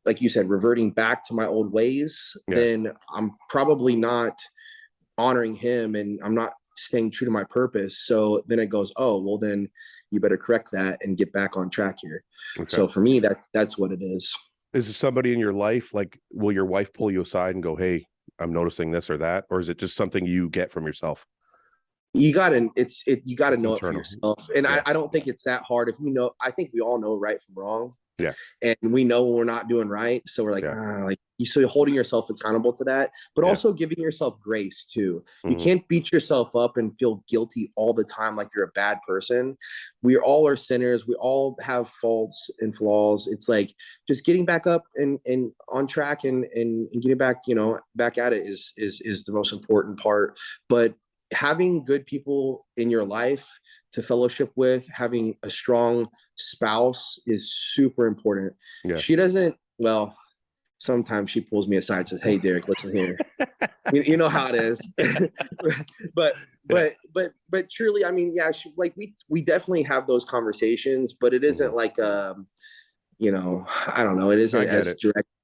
like you said, reverting back to my old ways, then I'm probably not honoring him and I'm not staying true to my purpose. So then it goes, oh, well, then you better correct that and get back on track here. Okay. So for me, that's what it is. Is there somebody in your life, like, will your wife pull you aside and go, hey, I'm noticing this or that? Or is it just something you get from yourself? You gotta know it for yourself. And I don't think it's that hard. If you know, I think we all know right from wrong. Yeah. And we know when we're not doing right. So we're like, so you're holding yourself accountable to that, but also giving yourself grace too. You can't beat yourself up and feel guilty all the time like you're a bad person. We all are sinners. We all have faults and flaws. It's like just getting back up and on track and getting back, back at it is the most important part. But having good people in your life to fellowship with, having a strong spouse is super important. Yeah. She doesn't, well, sometimes she pulls me aside and says, hey, Derek, listen here. You know how it is. but truly, I mean, yeah, we definitely have those conversations, but it isn't like, I don't know. It isn't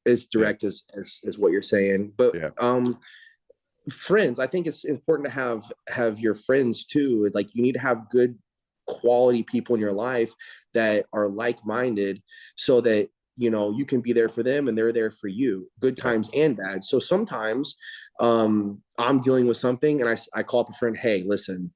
as direct as what you're saying, but, friends, I think it's important to have your friends too. Like, you need to have good quality people in your life that are like-minded, so that you can be there for them and they're there for you, good times and bad. So sometimes I'm dealing with something and I call up a friend, hey, listen,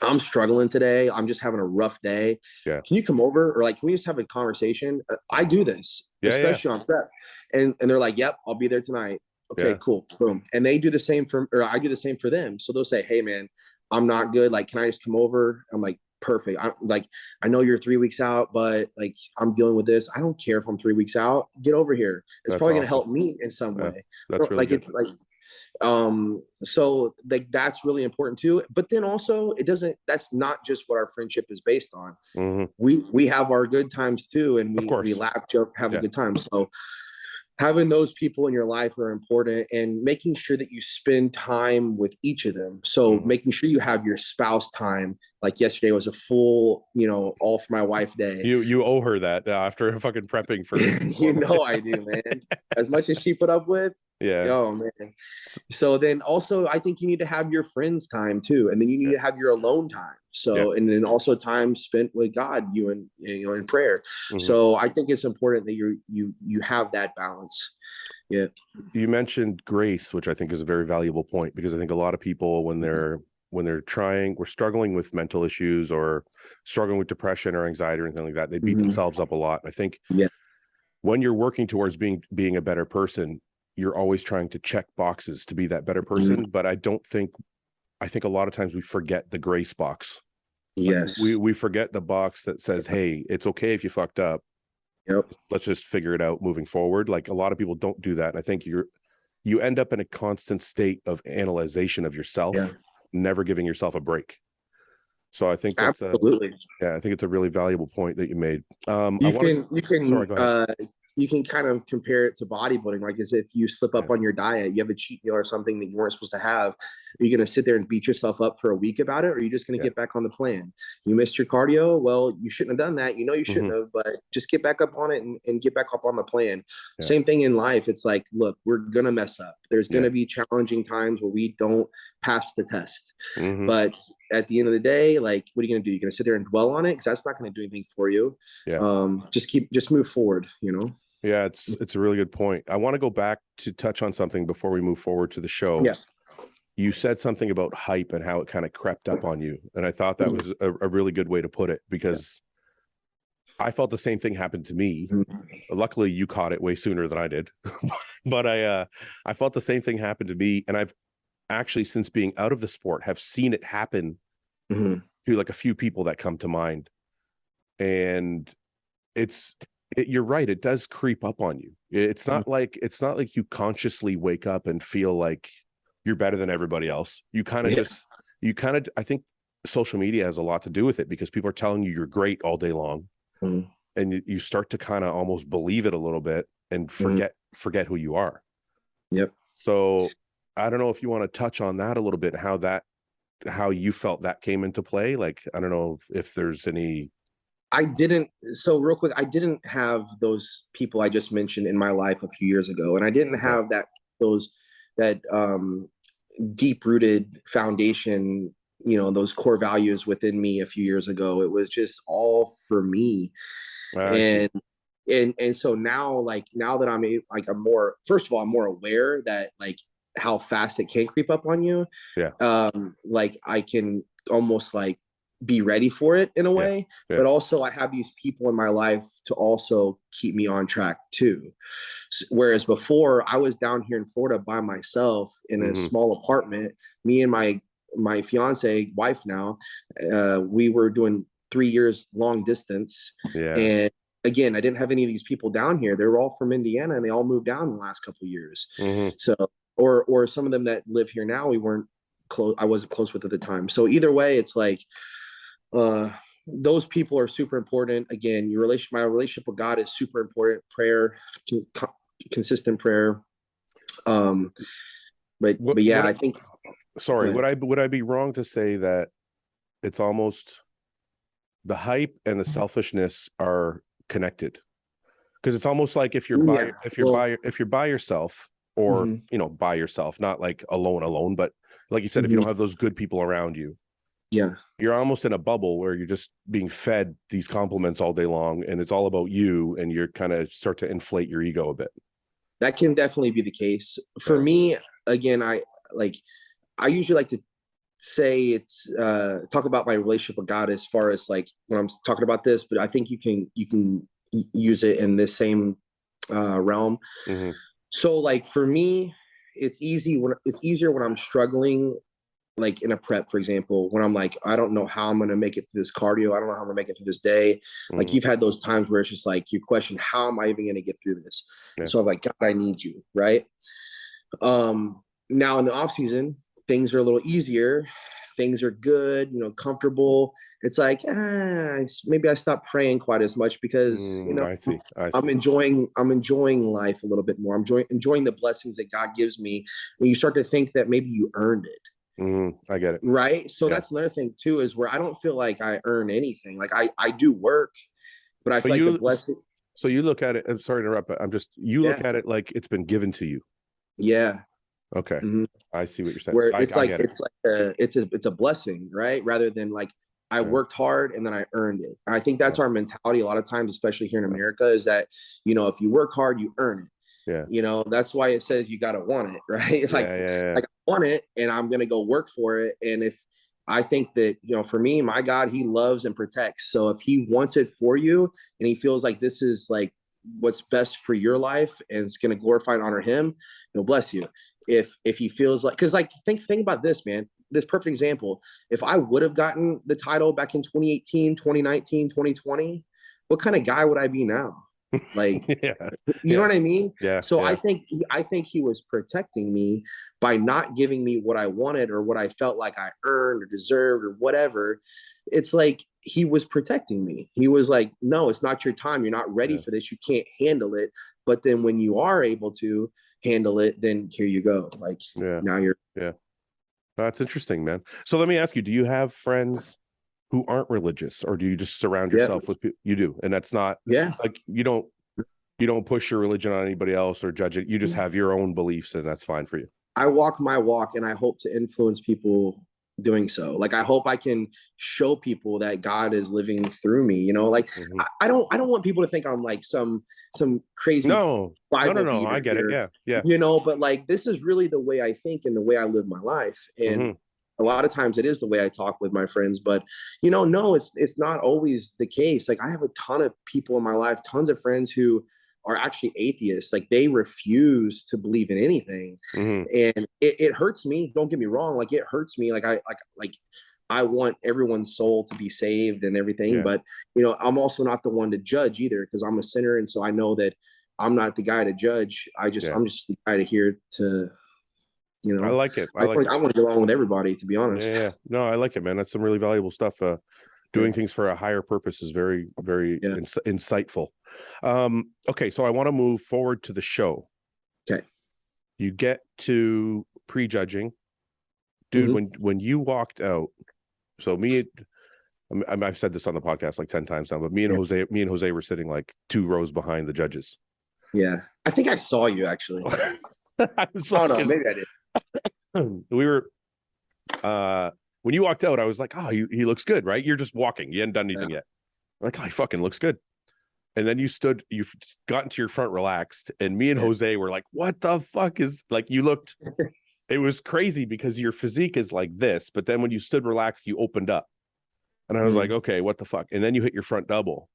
I'm struggling today, I'm just having a rough day, can you come over, or like, can we just have a conversation? I do this, especially on prep, and they're like, yep, I'll be there tonight. Okay, cool. Boom. And they do the same or I do the same for them. So they'll say, hey man, I'm not good. Like, can I just come over? I'm like, perfect. I'm like, I know you're 3 weeks out, but like, I'm dealing with this. I don't care if I'm 3 weeks out. Get over here. It's probably going to help me in some way. That's really good. So like, that's really important too. But then also that's not just what our friendship is based on. We have our good times too. And we laugh, joke, have a good time. So having those people in your life are important, and making sure that you spend time with each of them. So making sure you have your spouse time. Like yesterday was a full, all for my wife day. You owe her that after fucking prepping for I do, man. As much as she put up with. Yeah. Oh man. So then also, I think you need to have your friends time too. And then you need to have your alone time. So, and then also time spent with God, in prayer. So I think it's important that you have that balance. Yeah. You mentioned grace, which I think is a very valuable point, because I think a lot of people, when they're struggling with mental issues or struggling with depression or anxiety or anything like that, they beat themselves up a lot. And I think when you're working towards being a better person, you're always trying to check boxes to be that better person. But I think a lot of times we forget the grace box. Yes. Like we forget the box that says, hey, it's okay if you fucked up. Let's just figure it out moving forward. Like, a lot of people don't do that. And I think you end up in a constant state of analyzation of yourself never giving yourself a break. So I think that's absolutely. I think it's a really valuable point that you made. You Sorry, go ahead. you can kind of compare it to bodybuilding, like as if you slip up on your diet, you have a cheat meal or something that you weren't supposed to have. Are you going to sit there and beat yourself up for a week about it, or are you just going to get back on the plan? You missed your cardio. Well, you shouldn't have done that. You know, you shouldn't have, but just get back up on it and get back up on the plan. Same thing in life. It's like, look, we're going to mess up. There's going to be challenging times where we don't pass the test. But at the end of the day, like, what are you going to do? You're going to sit there and dwell on it? Because that's not going to do anything for you. Just move forward, you know? Yeah, it's a really good point. I want to go back to touch on something before we move forward to the show. Yeah. You said something about hype and how it kind of crept up on you. And I thought that was a really good way to put it, because I felt the same thing happened to me. Luckily, you caught it way sooner than I did. But I felt the same thing happened to me. And I've actually, since being out of the sport, have seen it happen to like a few people that come to mind. And you're right, it does creep up on you. It's not like you consciously wake up and feel like you're better than everybody else. You kind of I think social media has a lot to do with it, because people are telling you you're great all day long, and you start to kind of almost believe it a little bit and forget who you are. So I don't know if you want to touch on that a little bit, how you felt that came into play. Like, I don't know if there's any. So real quick, I didn't have those people I just mentioned in my life a few years ago. And I didn't have that deep rooted foundation, you know, those core values within me a few years ago. It was just all for me. And so now that I'm more, first of all, I'm more aware that like how fast it can creep up on you. Like I can almost like be ready for it in a way, but also I have these people in my life to also keep me on track too. Whereas before I was down here in Florida by myself in a small apartment, me and my fiance, wife now, we were doing 3 years long distance. And again, I didn't have any of these people down here. They were all from Indiana and they all moved down in the last couple of years. So, or some of them that live here now, we weren't close. I wasn't close with at the time. So either way, it's like, those people are super important. Again, my relationship with God is super important. Prayer, consistent prayer. But yeah, I think. Sorry, would I be wrong to say that it's almost the hype and the selfishness are connected? Because it's almost like if you're by yourself, or you know, by yourself, not like alone, but like you said, if you don't have those good people around you. You're almost in a bubble where you're just being fed these compliments all day long, and it's all about you, and you're kind of start to inflate your ego a bit. That can definitely be the case. For me, again, I usually like to say talk about my relationship with God as far as like when I'm talking about this, but I think you can use it in this same realm. So like for me, it's easier when I'm struggling, like in a prep, for example, when I'm like, I don't know how I'm going to make it through this cardio. I don't know how I'm going to make it through this day. Like you've had those times where it's just like, you question, how am I even going to get through this? So I'm like, God, I need you. Right. Now in the off season, things are a little easier. Things are good, you know, comfortable. It's like, maybe I stopped praying quite as much because, you know, I see. I'm enjoying life a little bit more. I'm enjoying the blessings that God gives me. And you start to think that maybe you earned it. I get it. Right. So that's another thing too, is where I don't feel like I earn anything. Like I do work, but I feel like the blessing. So you look at it, I'm sorry to interrupt, but you look at it like it's been given to you. Yeah. Okay. I see what you're saying. Where so it's like, it's a blessing, right? Rather than like, I worked hard and then I earned it. I think that's our mentality a lot of times, especially here in America, is that, you know, if you work hard, you earn it. You know, that's why it says you got to want it, right? Like I want it and I'm going to go work for it. And if I think that, you know, for me, my God, he loves and protects. So if he wants it for you and he feels like this is like what's best for your life and it's going to glorify and honor him, he'll bless you. If he feels like, cause like, think about this, man, this perfect example. If I would have gotten the title back in 2018, 2019, 2020, what kind of guy would I be now? Like, Yeah. you know what I mean? Yeah. So yeah. I think he was protecting me by not giving me what I wanted or what I felt like I earned or deserved or whatever. It's like he was protecting me. He was like, no, it's not your time. You're not ready Yeah. for this. You can't handle it. But then when you are able to handle it, then here you go. Like, Yeah. now you're. Yeah. That's interesting, man. So let me ask you, do you have friends who aren't religious, or do you just surround Yeah. yourself with people? You do. And that's not Yeah. like you don't push your religion on anybody else or judge it. You just have your own beliefs, and that's fine for you. I walk my walk, and I hope to influence people doing so. Like, I hope I can show people that God is living through me. You know, like Mhm. I don't want people to think I'm like some crazy No, Bible no. I beater get it. here, Yeah. Yeah. you know. But like, this is really the way I think and the way I live my life. And Mhm. a lot of times it is the way I talk with my friends. But you know, no, it's not always the case. Like, I have a ton of people in my life, tons of friends who are actually atheists. Like, they refuse to believe in anything. Mhm. And it hurts me. Don't get me wrong. Like, it hurts me. Like I want everyone's soul to be saved and everything. Yeah. But, you know, I'm also not the one to judge either, because I'm a sinner. And so I know that I'm not the guy to judge. I'm just the guy to here to, you I know, like it. I want to get along with everybody, to be honest. Yeah. No, I like it, man. That's some really valuable stuff. Doing things for a higher purpose is very, very insightful. Okay, so I want to move forward to the show. Okay. You get to prejudging, dude. When you walked out, so I've said this on the podcast like 10 times now, but me and Jose were sitting like 2 rows behind the judges. Yeah, I think I saw you actually. I was oh no, maybe I did. We were when you walked out, I was like, oh, he looks good, right? You're just walking. You hadn't done anything yet. I'm like, oh, he fucking looks good. And then you got into your front relaxed, and me and Jose were like, what the fuck is, like, you looked, it was crazy because your physique is like this, but then when you stood relaxed, you opened up. And I was like, okay, what the fuck? And then you hit your front double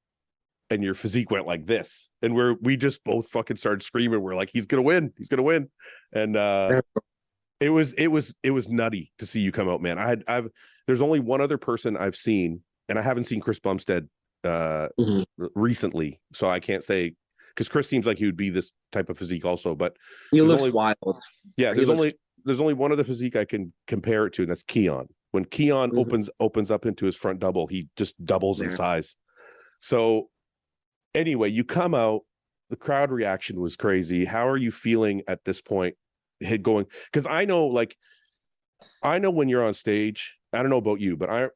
and your physique went like this. And we just both fucking started screaming. We're like, he's going to win. He's going to win. And it was nutty to see you come out, man. There's only one other person I've seen, and I haven't seen Chris Bumstead recently. So I can't say, because Chris seems like he would be this type of physique also, but he looks wild. Yeah. There's only one other physique I can compare it to, and that's Keon. When Keon opens up into his front double, he just doubles in size. So anyway, you come out, the crowd reaction was crazy. How are you feeling at this point? Going, because I know when you're on stage, I don't know about you, but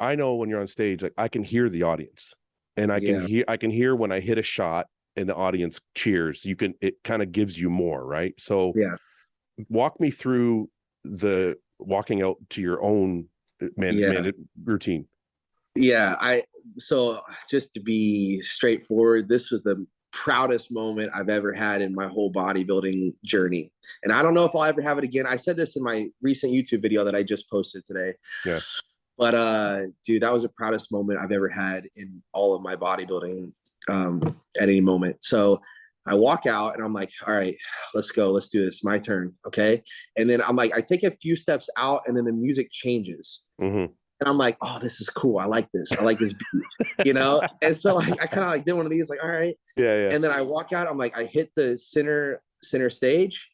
I know when you're on stage, like, I can hear the audience, and I can hear when I hit a shot and the audience cheers. It kind of gives you more, right? So walk me through the walking out to your own man routine. So just to be straightforward, this was the proudest moment I've ever had in my whole bodybuilding journey. And I don't know if I'll ever have it again. I said this in my recent YouTube video that I just posted today. Yeah. But dude, that was the proudest moment I've ever had in all of my bodybuilding at any moment. So I walk out and I'm like, all right, let's go. Let's do this. My turn. Okay. And then I'm like, I take a few steps out, and then the music changes. And I'm like, oh, this is cool. I like this. I like this beat, you know? And so I kind of like did one of these, like, all right. Yeah. And then I walk out. I'm like, I hit the center stage,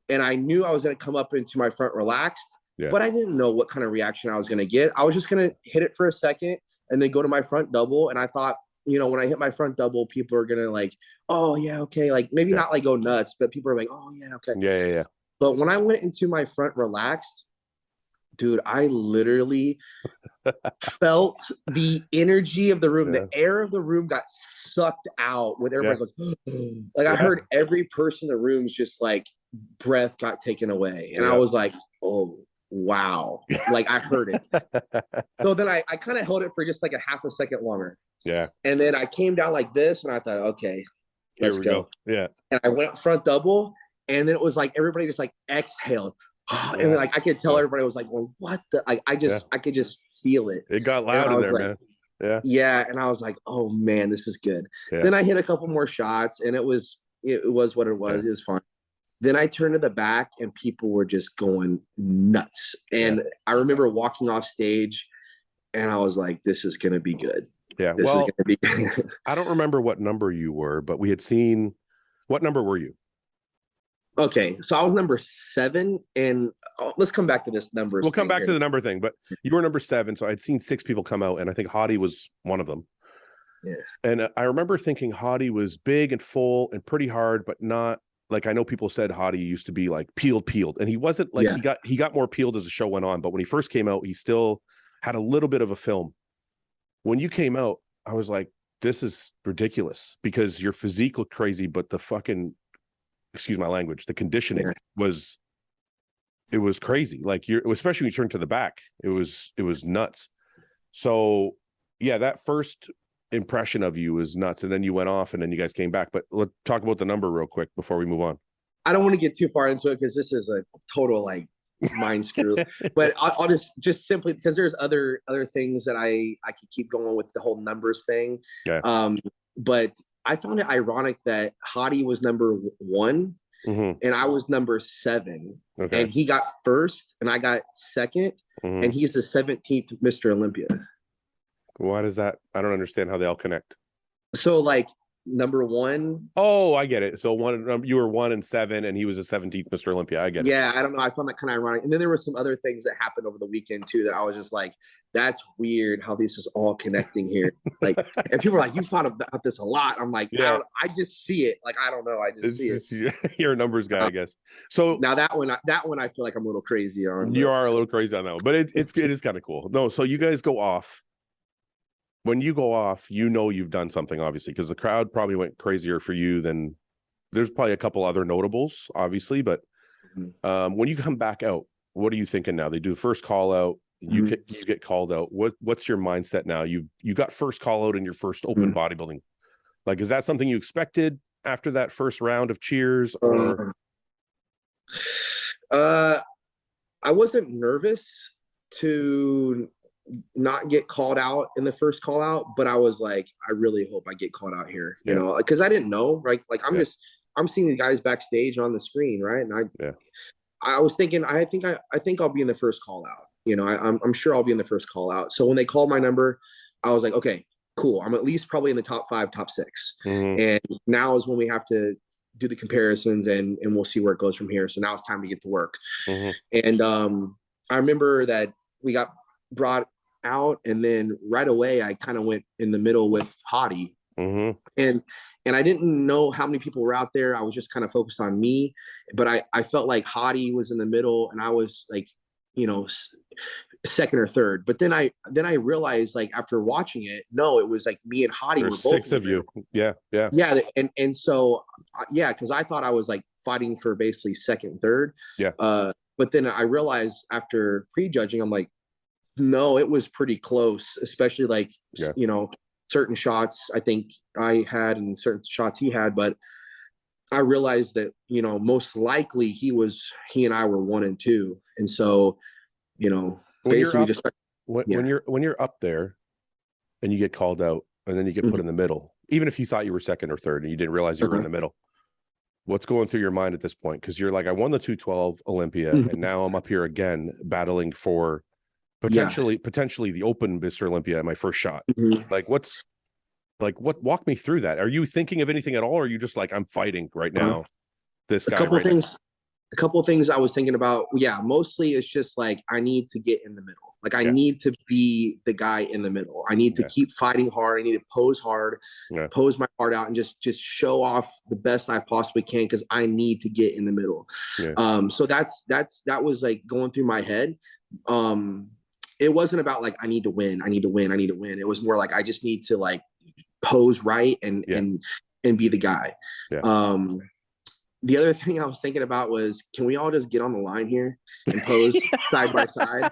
and I knew I was going to come up into my front relaxed, but I didn't know what kind of reaction I was going to get. I was just going to hit it for a second and then go to my front double. And I thought, you know, when I hit my front double, people are going to like, oh yeah, okay. Like, maybe not like go nuts, but people are like, oh yeah, okay. Yeah. But when I went into my front relaxed, dude, I literally felt the energy of the room. The air of the room got sucked out with everybody goes, like, I heard every person in the room's just like breath got taken away. And I was like, oh, wow. Like, I heard it. So then I kind of held it for just like a half a second longer. Yeah. And then I came down like this, and I thought, okay, let's go. Yeah. And I went front double, and then it was like everybody just like exhaled. And like I could tell everybody was like, well, what the, like, I could just feel it. It got loud in there, like, man. Yeah. And I was like, oh man, this is good. Then I hit a couple more shots, and it was what it was. It was fun. Then I turned to the back, and people were just going nuts. And I remember walking off stage, and I was like, this is going to be good. Yeah. This Well, is going to be. I don't remember what number you were, but we had seen. What number were you? Okay, so I was number 7, and let's come back to this numbers. We'll come back to the number thing, but you were number 7, so I'd seen 6 people come out, and I think Hady was one of them. Yeah. And I remember thinking Hady was big and full and pretty hard, but not like, I know people said Hady used to be like peeled, and he wasn't like, he got more peeled as the show went on, but when he first came out, he still had a little bit of a film. When you came out, I was like, this is ridiculous, because your physique looked crazy, but the fucking, excuse my language, the conditioning was crazy. Like, especially when you turn to the back, it was nuts. So yeah, that first impression of you was nuts, and then you went off, and then you guys came back. But let's talk about the number real quick before we move on. I don't want to get too far into it, because this is a total like mind screw. But I'll just simply, because there's other things that I could keep going with the whole numbers thing. Yeah. But I found it ironic that Hady was number 1 and I was number 7. Okay. And he got first and I got second, and he's the 17th Mr. Olympia. Why does that? I don't understand how they all connect. So like number 1. Oh, I get it. So you were 1 and 7, and he was a 17th Mr. Olympia. I get it. Yeah, I don't know. I found that kind of ironic. And then there were some other things that happened over the weekend too that I was just like, that's weird how this is all connecting here. Like, and people are like, you've thought about this a lot. I'm like, yeah. I just see it. Like, I don't know. I just see it. You're a numbers guy, I guess. So now that one I feel like I'm a little crazy on. You are a little crazy on that one, but it is kind of cool. No, so you guys go off. When you go off, you know you've done something, obviously, because the crowd probably went crazier for you than there's probably a couple other notables, obviously. But when you come back out, what are you thinking now? They do the first call out, you get called out. What's your mindset now? You got first call out in your first open bodybuilding. Like, is that something you expected after that first round of cheers? Or I wasn't nervous to not get called out in the first call out, but I was like, I really hope I get called out here, you know, because I didn't know, right? Like I'm seeing the guys backstage on the screen, right? And I was thinking, I think I'll be in the first call out, you know, I'm sure I'll be in the first call out. So when they called my number, I was like, okay, cool. I'm at least probably in the top 5, top 6. And now is when we have to do the comparisons, and we'll see where it goes from here. So now it's time to get to work. And I remember that we got brought out, and then right away I kind of went in the middle with Hady. And I didn't know how many people were out there. I was just kind of focused on me, but I felt like Hady was in the middle, and I was like, you know, second or third. But then I realized, like, after watching it, no, it was like me and Hady were both 6 of you. Yeah. And so because I thought I was like fighting for basically second and third. But then I realized after prejudging, I'm like, no, it was pretty close, especially like, you know, certain shots I think I had and certain shots he had. But I realized that, you know, most likely he and I were 1 and 2. And so, you know, basically when you're up there and you get called out and then you get put in the middle, even if you thought you were second or third and you didn't realize you were in the middle, what's going through your mind at this point? Because you're like, I won the 212 Olympia, and now I'm up here again battling for potentially the open Mr. Olympia at my first shot. Like, walk me through that. Are you thinking of anything at all, or are you just like, I'm fighting right now this guy? A couple of things I was thinking about. Mostly it's just like, I need to get in the middle. Like, I need to be the guy in the middle. I need to keep fighting hard. I need to pose hard, pose my heart out, and just show off the best I possibly can, because I need to get in the middle. So that was like going through my head. It wasn't about like, I need to win. It was more like, I just need to like pose right and be the guy. The other thing I was thinking about was, can we all just get on the line here and pose side by side?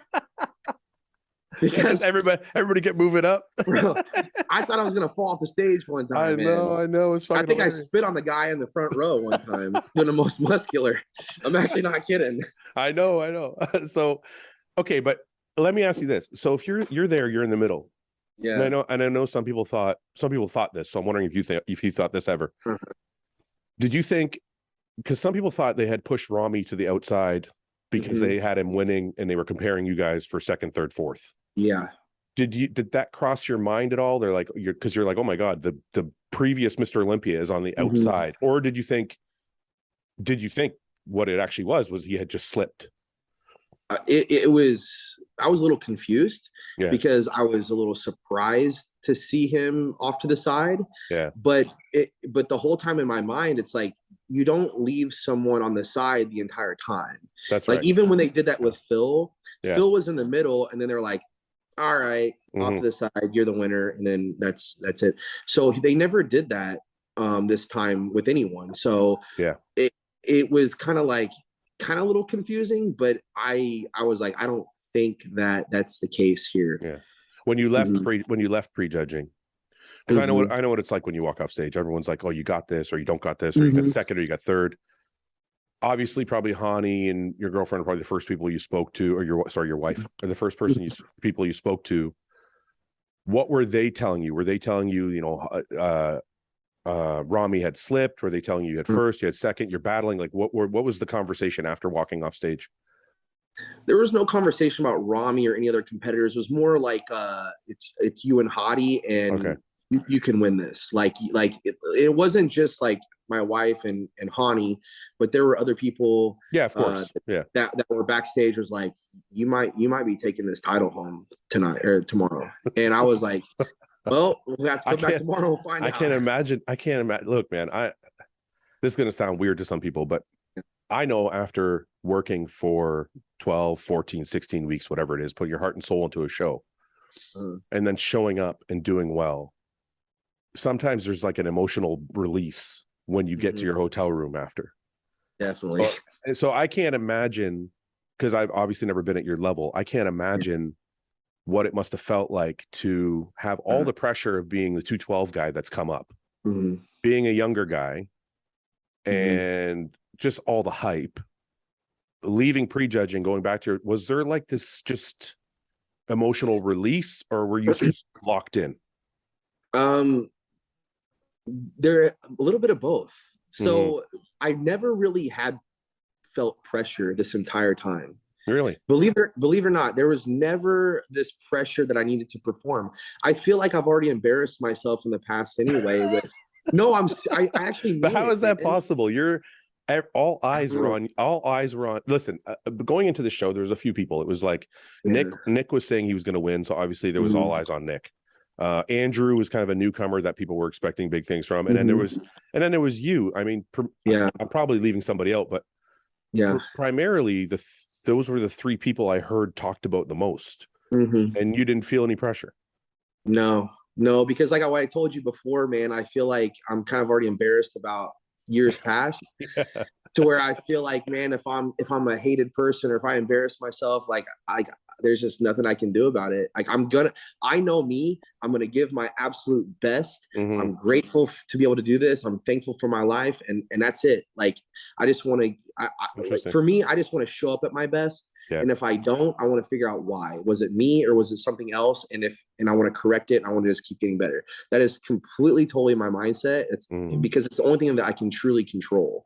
Because everybody get moving up. Bro, I thought I was gonna fall off the stage one time. I know. It's fucking hilarious. I spit on the guy in the front row one time, doing the most muscular. I'm actually not kidding. I know. So, okay, but let me ask you this. So if you're there, you're in the middle. Yeah. And I know some people thought this. So I'm wondering if you thought this ever. Did you think, because some people thought they had pushed Rami to the outside because they had him winning and they were comparing you guys for second, third, fourth. Yeah. did that cross your mind at all? They're like, because you're like, oh my God, the previous Mr. Olympia is on the outside. Or did you think what it actually was he had just slipped? It was, I was a little confused because I was a little surprised to see him off to the side. Yeah. But the whole time in my mind, it's like, you don't leave someone on the side the entire time. That's like, right. Even when they did that with Phil was in the middle, and then they're like, all right, off to the side, you're the winner. And then that's it. So they never did that this time with anyone. So it was kind of a little confusing, but I was like, I don't think that's the case here. Yeah. When you left prejudging, because I know what it's like when you walk off stage. Everyone's like, oh, you got this, or you don't got this, or you got second, or you got third. Obviously, probably Hany and your girlfriend are probably the first people you spoke to, or your wife, or the first people you spoke to. What were they telling you? Were they telling you, Rami had slipped? Were they telling you had first, you had second, you're battling? Like, what was the conversation after walking off stage? There was no conversation about Rami or any other competitors. It was more like it's you and Hady, and you can win this. Like it wasn't just like my wife and Hany, but there were other people. Yeah, of course. That were backstage. Was like, you might be taking this title home tonight or tomorrow. And I was like, well, we'll have to come back tomorrow and find out. I can't imagine. Look, man, this is going to sound weird to some people, but I know after working for 12, 14, 16 weeks, whatever it is, put your heart and soul into a show and then showing up and doing well. Sometimes there's like an emotional release when you get to your hotel room after. Definitely. So I can't imagine, because I've obviously never been at your level. I can't imagine what it must have felt like to have all the pressure of being the 212 guy that's come up, being a younger guy, and just all the hype, leaving prejudging, going back to was there like this just emotional release, or were you just locked in? There a little bit of both. So I never really felt pressure this entire time. Really? Believe it or not, there was never this pressure that I needed to perform. I feel like I've already embarrassed myself in the past anyway. I actually. But how is that possible? All eyes were on. Listen, going into the show, there was a few people. It was like Nick was saying he was going to win, so obviously there was all eyes on Nick. Andrew was kind of a newcomer that people were expecting big things from, and then there was you. I mean, I'm probably leaving somebody out, but primarily those were the three people I heard talked about the most, and you didn't feel any pressure. No, because like I told you before, man, I feel like I'm kind of already embarrassed about years past to where I feel like, man, if I'm a hated person, or if I embarrass myself, like there's just nothing I can do about it. Like I know me, I'm going to give my absolute best. I'm grateful to be able to do this. I'm thankful for my life. And that's it. Like, I just want to, for me, I just want to show up at my best. And if I don't, I want to figure out why. Was it me, or was it something else? And I want to correct it. I want to just keep getting better. That is completely, totally my mindset. It's because it's the only thing that I can truly control.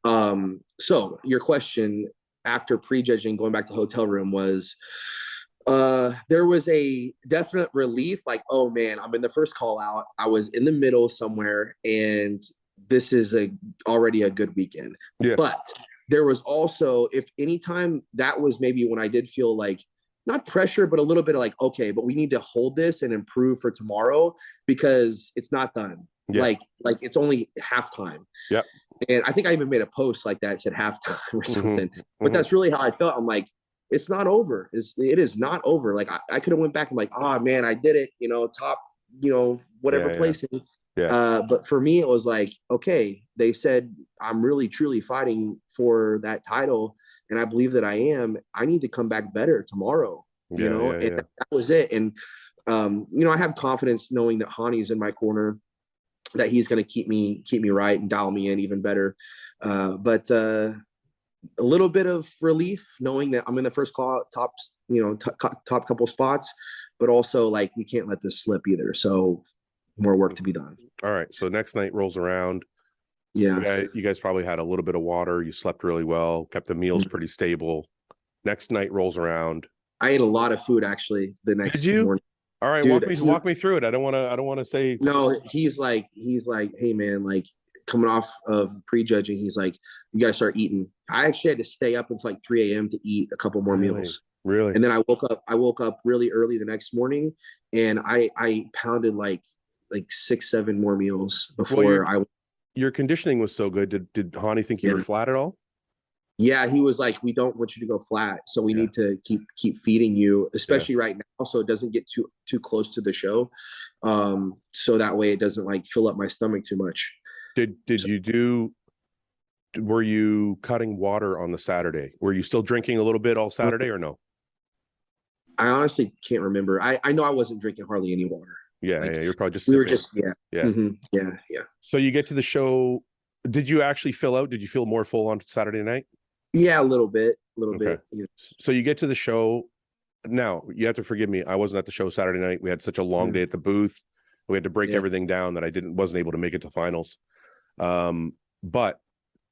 So your question after prejudging, going back to hotel room, was there was a definite relief. Like, oh man, I'm in the first call out. I was in the middle somewhere, and this is already a good weekend. But there was also, if anytime, that was maybe when I did feel like, not pressure, but a little bit of like, okay, but we need to hold this and improve for tomorrow because it's not done. Like it's only halftime. And I think I even made a post like that, said halftime or something. But that's really how I felt. I'm like, it's not over. It is not over. Like I could have went back and like, oh man, I did it, top, whatever places. But for me, it was like, okay, they said I'm really truly fighting for that title, and I believe that I am. I need to come back better tomorrow. And that was it. And I have confidence knowing that Hany's in my corner, that he's going to keep me right and dial me in even better. But a little bit of relief knowing that I'm in the first call top couple spots, but also like we can't let this slip either. So more work to be done. All right. So next night rolls around. You guys probably had a little bit of water. You slept really well, kept the meals pretty stable. Next night rolls around. I ate a lot of food actually the next morning. All right, Dude, walk me through it. I don't want to say no, he's like, hey man, like coming off of prejudging, he's like, you gotta start eating. I actually had to stay up until like 3 a.m. to eat a couple more really, meals. really. And then I woke up really early the next morning, and I pounded like 6, 7 more meals before your conditioning was so good. Did Hany think you were flat at all? Yeah, he was like, we don't want you to go flat, so we need to keep feeding you, especially right now, so it doesn't get too close to the show, so that way it doesn't like fill up my stomach too much. Were you cutting water on the Saturday? Were you still drinking a little bit all Saturday or no? I honestly can't remember. I know I wasn't drinking hardly any water. Yeah, you're probably just we were just yeah. So you get to the show. Did you actually fill out? Did you feel more full on Saturday night? Yeah, a little bit. Yeah. So you get to the show. Now you have to forgive me. I wasn't at the show Saturday night. We had such a long day at the booth. We had to break everything down that I wasn't able to make it to finals. But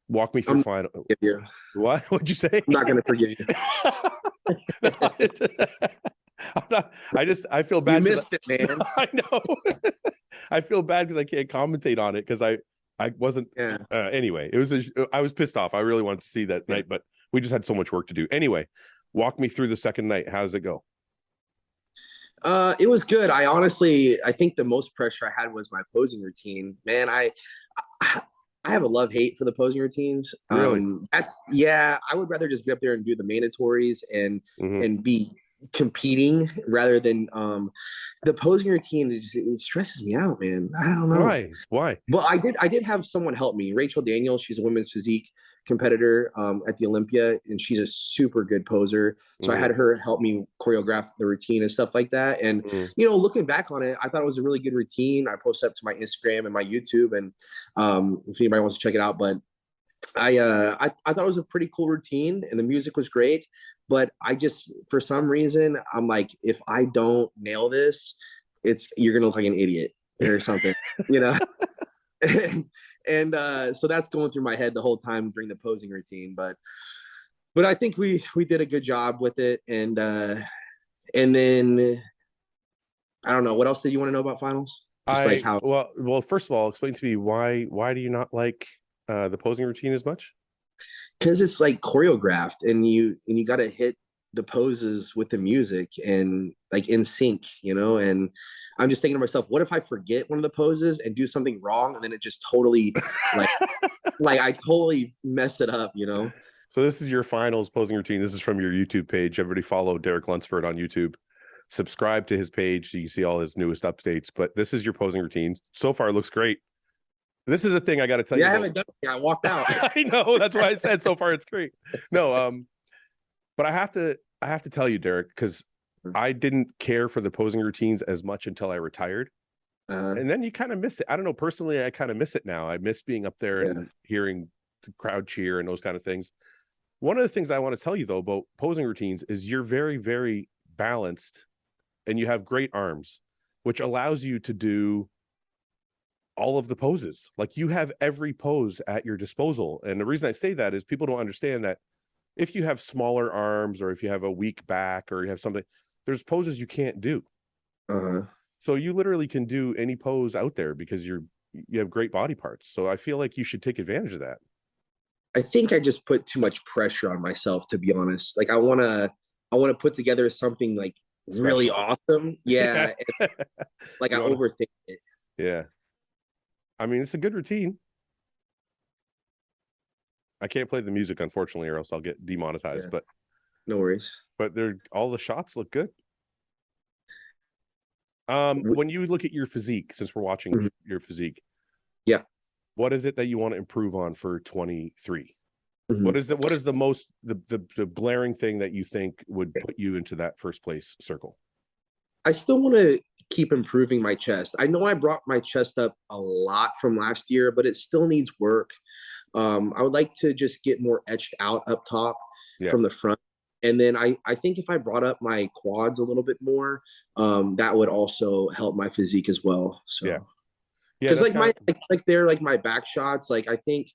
walk me through final. What? What'd you say? I'm not going to forgive you. I feel bad. You missed it, man. I know. I feel bad because I can't commentate on it because I wasn't. Anyway, I was pissed off. I really wanted to see that night, but we just had so much work to do. Anyway, walk me through the second night. How does it go? It was good. I think the most pressure I had was my posing routine. Man, I have a love-hate for the posing routines. Really? I would rather just get up there and do the mandatories and be competing rather than the posing routine. It stresses me out, man. I don't know why. But I did have someone help me. Rachel Daniels, she's a women's physique competitor at the Olympia, and she's a super good poser. So I had her help me choreograph the routine and stuff like that. And looking back on it, I thought it was a really good routine. I posted up to my Instagram and my YouTube, and if anybody wants to check it out. But I thought it was a pretty cool routine, and the music was great. But I just, for some reason, I'm like, if I don't nail this, you're gonna look like an idiot or something, And so that's going through my head the whole time during the posing routine. But I think we did a good job with it. And then I don't know, what else did you want to know about finals? Well, first of all, explain to me why do you not like the posing routine as much? Because it's like choreographed, and you got to hit the poses with the music and like in sync, and I'm just thinking to myself, what if I forget one of the poses and do something wrong, and then it just totally like I totally mess it up, So this is your finals posing routine. This is from your YouTube page. Everybody follow Derek Lunsford on YouTube. Subscribe to his page so you can see all his newest updates. But this is your posing routine. So far, it looks great. This is a thing I got to tell you. I haven't done it. I walked out. I know. That's why I said so far it's great. No, but I have to tell you, Derek, because I didn't care for the posing routines as much until I retired. And then you kind of miss it. I don't know. Personally, I kind of miss it now. I miss being up there and hearing the crowd cheer and those kind of things. One of the things I want to tell you, though, about posing routines is you're very, very balanced and you have great arms, which allows you to do all of the poses. Like you have every pose at your disposal. And the reason I say that is people don't understand that if you have smaller arms or if you have a weak back or you have something, there's poses you can't do. So you literally can do any pose out there because you have great body parts. So I feel like you should take advantage of that. I think I just put too much pressure on myself, to be honest. Like I want to put together something like really awesome. Yeah. Like I overthink it. Yeah. I mean, it's a good routine. I can't play the music, unfortunately, or else I'll get demonetized. But no worries. But all the shots look good. When you look at your physique, since we're watching your physique, what is it that you want to improve on for 23? What is it? What is the most the glaring thing that you think would put you into that first place circle? I still want to keep improving my chest. I know I brought my chest up a lot from last year, but it still needs work. I would like to just get more etched out up top from the front. And then I think if I brought up my quads a little bit more, that would also help my physique as well. So because like my back shots, like I think,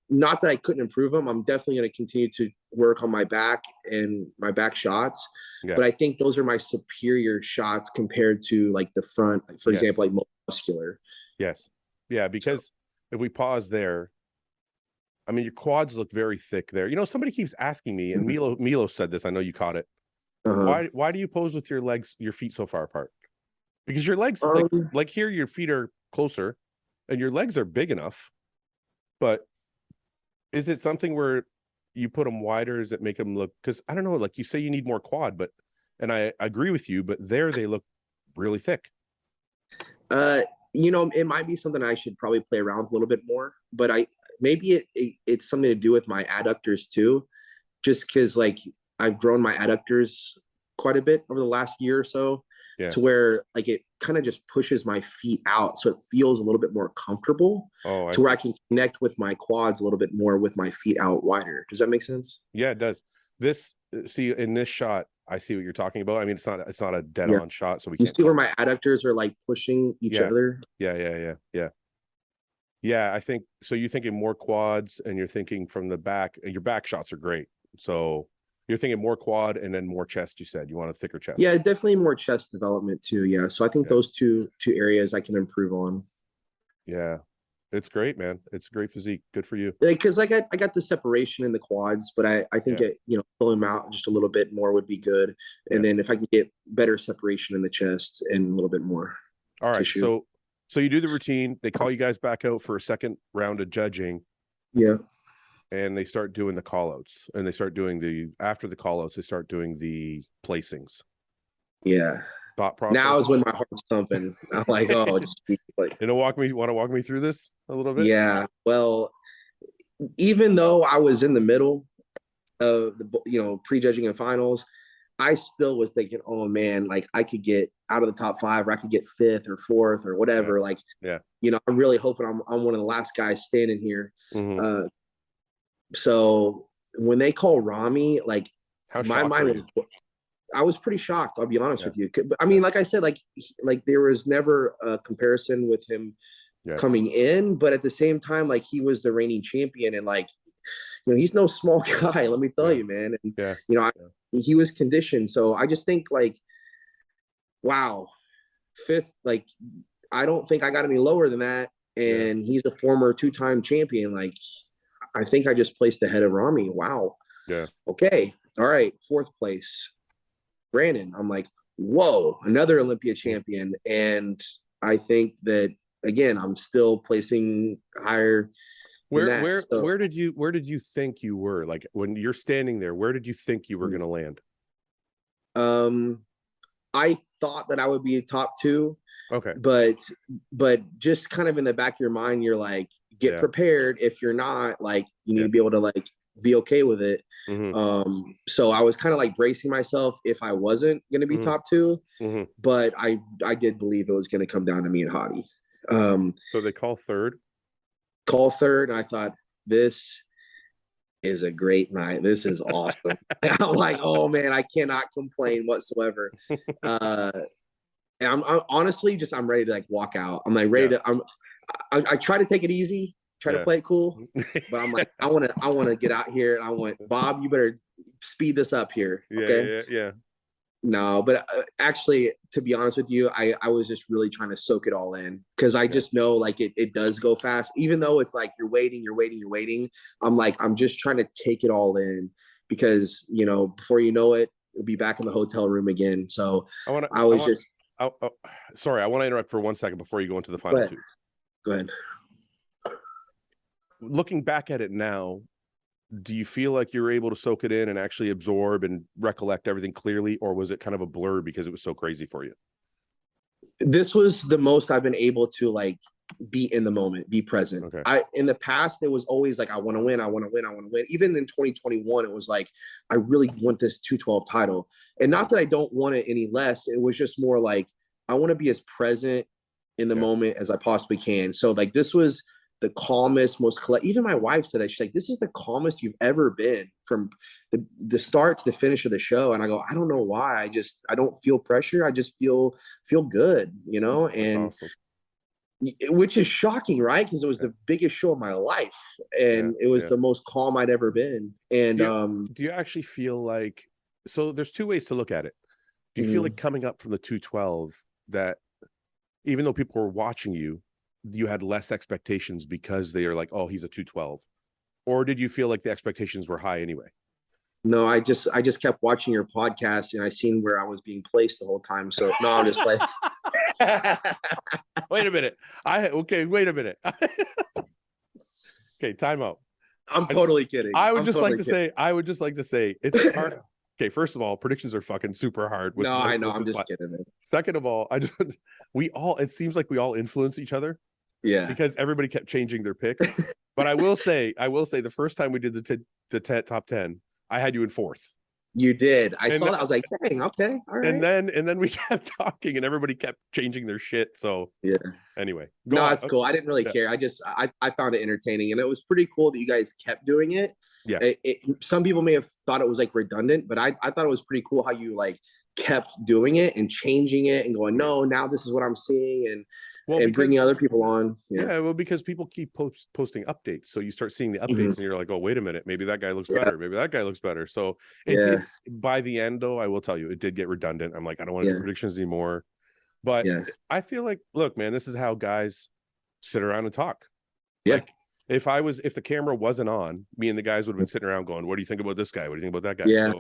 not that I couldn't improve them. I'm definitely going to continue to work on my back and my back shots. Yeah. But I think those are my superior shots compared to like the front, like, for example, like muscular. Yes. Yeah. Because if we pause there, I mean, your quads look very thick there. You know, somebody keeps asking me, and Milo said this. I know you caught it. Why do you pose with your feet so far apart? Because your legs, like here, your feet are closer, and your legs are big enough. But is it something where you put them wider? Does it make them look? Because I don't know. Like you say, you need more quad, and I agree with you. But there, they look really thick. You know, it might be something I should probably play around with a little bit more. But maybe it's something to do with my adductors too, just because like I've grown my adductors quite a bit over the last year or so, to where like it kind of just pushes my feet out, so it feels a little bit more comfortable, to where I can connect with my quads a little bit more with my feet out wider. Does that make sense? Yeah, it does. See in this shot, I see what you're talking about. I mean, it's not a dead on shot, so we can't see where my adductors are like pushing each other. Yeah, I think so. You're thinking more quads, and you're thinking from the back. Your back shots are great. So you're thinking more quad and then more chest. You said you want a thicker chest. Yeah, definitely more chest development too. Yeah, so I think those two areas I can improve on. Yeah, it's great, man. It's great physique. Good for you. Because I got the separation in the quads, but I think pulling them out just a little bit more would be good. And then if I can get better separation in the chest and a little bit more. All right, tissue. So you do the routine. They call you guys back out for a second round of judging. Yeah. And they start doing the call outs, and they start doing after the call outs, they start doing the placings. Yeah. Thought process. Now is when my heart's thumping. I'm like, oh, just like, want to walk me through this a little bit? Yeah. Well, even though I was in the middle of the, prejudging and finals, I still was thinking, oh man, like I could get out of the top 5, or I could get 5th or 4th or whatever. I'm really hoping I'm one of the last guys standing here. Mm-hmm. So when they call Rami, like my mind was, I was pretty shocked. I'll be honest with you. But I mean, like I said, like there was never a comparison with him coming in, but at the same time, like he was the reigning champion, and like, he's no small guy. Let me tell you, man. And he was conditioned. So I just think like, wow, 5th. Like I don't think I got any lower than that. And he's a former 2-time champion. Like I think I just placed ahead of Rami. Wow. Yeah. Okay. All right. 4th place, Brandon. I'm like, whoa, another Olympia champion. And I think that again, I'm still placing higher. Where did you think you were? Like when you're standing there, where did you think you were going to land? I thought that I would be top 2. Okay. But just kind of in the back of your mind, you're like, get prepared. If you're not, like, you need to be able to like be okay with it. Mm-hmm. So I was kind of like bracing myself if I wasn't going to be top 2, but I did believe it was going to come down to me and Hady. So they call third, and I thought, this is a great night. This is awesome. I'm like, oh man, I cannot complain whatsoever. And I'm honestly just, I'm ready to like walk out. I'm like ready to, I try to take it easy, try to play it cool, but I'm like, I want to get out here, and I want, Bob, you better speed this up here. Okay. Yeah. No, but actually, to be honest with you, I was just really trying to soak it all in, because I just know like it does go fast, even though it's like you're waiting. I'm like, I'm just trying to take it all in, because before you know it, we'll be back in the hotel room again. So sorry, I want to interrupt for 1 second before you go into the final 2. Go ahead. Looking back at it now, do you feel like you were able to soak it in and actually absorb and recollect everything clearly, or was it kind of a blur because it was so crazy for you? This was the most I've been able to like be in the moment, be present. Okay. In the past, it was always like, I want to win. Even in 2021, it was like, I really want this 212 title. And not that I don't want it any less. It was just more like, I want to be as present in the moment as I possibly can. So like, this was the calmest, most even my wife said that. She's like, this is the calmest you've ever been from the start to the finish of the show. And I go, I don't know why. I don't feel pressure. I just feel good, and awesome. which is shocking, right? Because it was the biggest show of my life, and it was the most calm I'd ever been. And do you actually feel like, so there's two ways to look at it. Do you feel like coming up from the 212 that even though people were watching you, you had less expectations because they are like, oh, he's a 212? Or did you feel like the expectations were high anyway? No, I just kept watching your podcast, and I seen where I was being placed the whole time. So no, I'm just like, wait a minute. Wait a minute. Okay, time out. I'm totally kidding. I would just like to say it's hard. Okay, first of all, predictions are fucking super hard. No, I know. I'm just kidding, man. Second of all, it seems like we all influence each other. Yeah. Because everybody kept changing their picks. But I will say the first time we did the top 10, I had you in 4th. You did. I saw that. I was like, dang, okay, all right. And then we kept talking, and everybody kept changing their shit. So yeah. Anyway, that's cool. I didn't really care. I found it entertaining, and it was pretty cool that you guys kept doing it. Yeah. Some people may have thought it was like redundant, but I thought it was pretty cool how you like kept doing it and changing it and going, no, now this is what I'm seeing, and bringing other people on. Yeah, well, because people keep posting updates, so you start seeing the updates, and you're like, oh, wait a minute, maybe that guy looks better, maybe that guy looks better. So it did, by the end, though, I will tell you, it did get redundant. I'm like, I don't want to do predictions anymore. But I feel like, look, man, this is how guys sit around and talk. Yeah. Like, if the camera wasn't on, me and the guys would have been sitting around going, what do you think about this guy? What do you think about that guy? Yeah.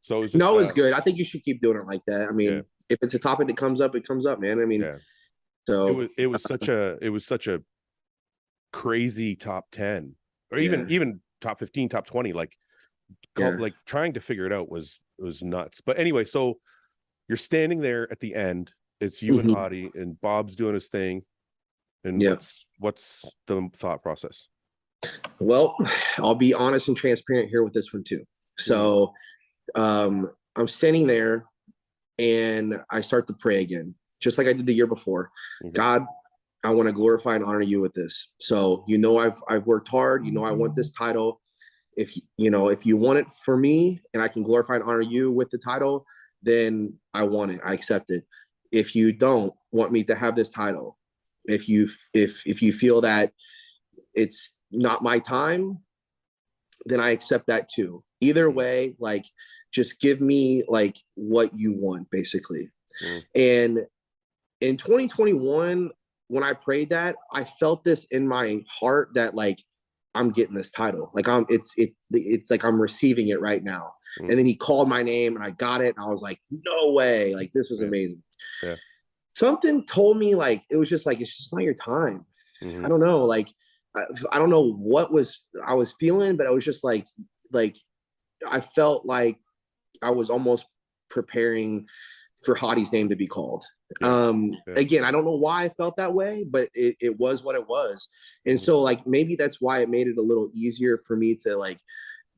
So it was just, no, it's good. I think you should keep doing it like that. I mean, if it's a topic that comes up, it comes up, man. I mean, so it was such a crazy top 10, or even top 15, top 20. Like trying to figure it out was nuts. But anyway, so you're standing there at the end. It's you and Hady, and Bob's doing his thing. And what's the thought process? Well, I'll be honest and transparent here with this one too. So I'm standing there, and I start to pray again, just like I did the year before. God, I want to glorify and honor you with this. So, I've worked hard. I want this title. If you want it for me and I can glorify and honor you with the title, then I want it. I accept it. If you don't want me to have this title, if you feel that it's not my time, then I accept that too. Either way, like, just give me like what you want, basically. And in 2021, when I prayed that, I felt this in my heart that like I'm getting this title. Like it's like I'm receiving it right now. And then he called my name and I got it. And I was like, no way. Like, this is amazing. Yeah. Something told me like, it was just like, it's just not your time. I don't know. Like, I don't know what I was feeling, but I was just like I felt like I was almost preparing for Hady's name to be called. Again, I don't know why I felt that way, but it was what it was. And so like, maybe that's why it made it a little easier for me to like,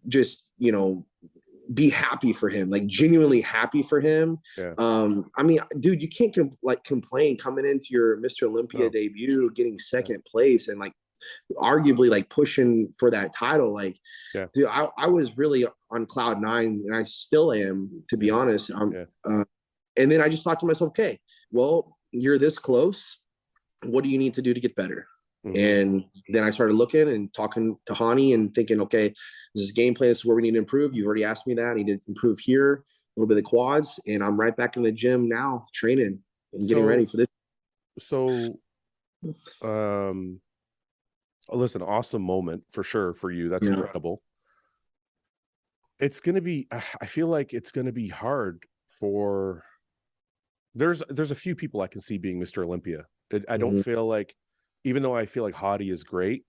just, be happy for him, like genuinely happy for him. I mean, dude, you can't complain coming into your Mr. Olympia debut, getting second place, and like arguably like pushing for that title. Like, dude, I was really on cloud 9, and I still am, to be honest. And then I just thought to myself, okay, well, you're this close. What do you need to do to get better? And then I started looking and talking to Hany and thinking, okay, this is game plan. This is where we need to improve. You've already asked me that. I need to improve here, a little bit of the quads, and I'm right back in the gym now, training and getting ready for this. So, listen, awesome moment for sure for you. That's incredible. It's going to be, I feel like it's going to be hard for, there's a few people I can see being Mr. Olympia. I don't feel like, even though I feel like Hady is great,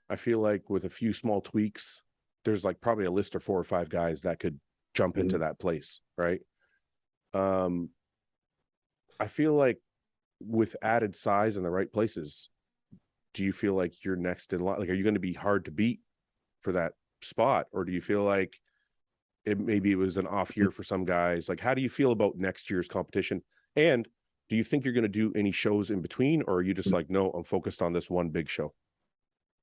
I feel like with a few small tweaks, there's like probably a list of 4 or 5 guys that could jump into that place, right? I feel like with added size in the right places, do you feel like you're next in line? Like, are you going to be hard to beat for that spot? Or do you feel like maybe it was an off year for some guys? Like, how do you feel about next year's competition? And do you think you're going to do any shows in between, or are you just like, no, I'm focused on this one big show?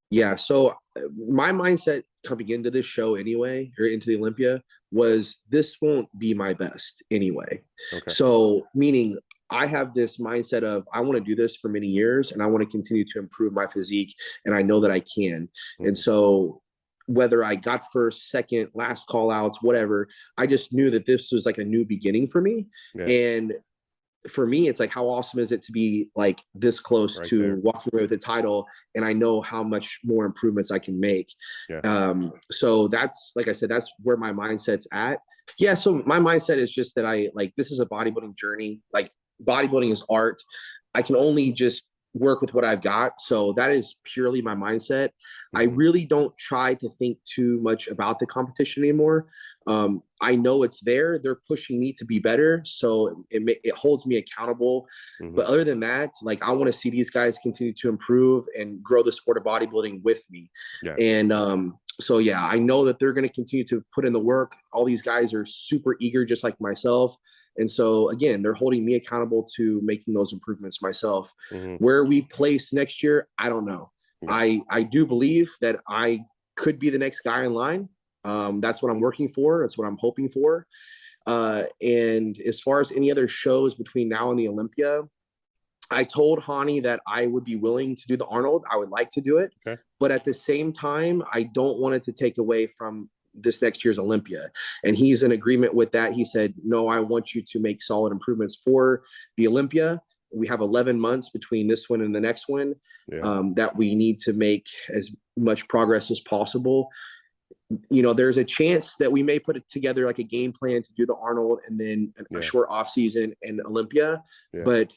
Yeah. So my mindset coming into this show anyway, or into the Olympia, was this won't be my best anyway. Okay. So meaning I have this mindset of I want to do this for many years and I want to continue to improve my physique, and I know that I can. Mm-hmm. And so whether I got first, second, last call outs, whatever, I just knew that this was like a new beginning for me. Yeah. And for me, it's like, how awesome is it to be like this close right to there, walking away with the title, and I know how much more improvements I can make. Yeah. So that's, like I said, that's where my mindset's at. Yeah. So my mindset is just that I like, this is a bodybuilding journey. Like, bodybuilding is art. I can only just work with what I've got. So that is purely my mindset. I really don't try to think too much about the competition anymore. I know it's there. They're pushing me to be better. So it holds me accountable. Mm-hmm. But other than that, like, I want to see these guys continue to improve and grow the sport of bodybuilding with me. Yeah. And so, yeah, I know that they're going to continue to put in the work. All these guys are super eager, just like myself. And so, again, they're holding me accountable to making those improvements myself. Mm-hmm. Where we place next year, I don't know. Yeah. I do believe that I could be the next guy in line. That's what I'm working for. That's what I'm hoping for. And as far as any other shows between now and the Olympia, I told Hany that I would be willing to do the Arnold. I would like to do it. Okay. But at the same time, I don't want it to take away from this next year's Olympia. And he's in agreement with that. He said, no, I want you to make solid improvements for the Olympia. We have 11 months between this one and the next one. Yeah. That we need to make as much progress as possible. You know, there's a chance that we may put it together like a game plan to do the Arnold and then a short off season in Olympia. Yeah. But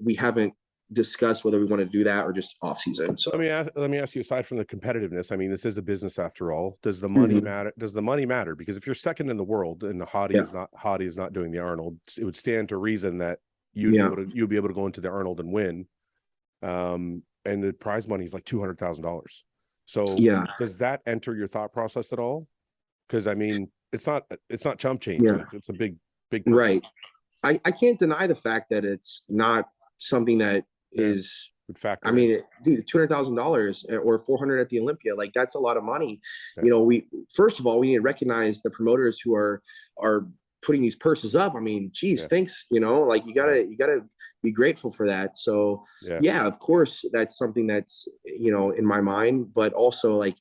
we haven't discussed whether we want to do that or just off season. So let me ask you, aside from the competitiveness, I mean, this is a business after all. Does the money matter? Does the money matter? Because if you're second in the world and Hady is not doing the Arnold, it would stand to reason that you'd be able to go into the Arnold and win. And the prize money is like $200,000. So does that enter your thought process at all? Because I mean, it's not chump change. Yeah. It's a big right. I can't deny the fact that it's not something that is factor. I mean, dude, $200,000 or $400 at the Olympia, like, that's a lot of money. Yeah. You know, first of all, we need to recognize the promoters who are putting these purses up. I mean, geez, thanks. You know, like, you gotta be grateful for that. So yeah, of course, that's something that's, you know, in my mind, but also, like,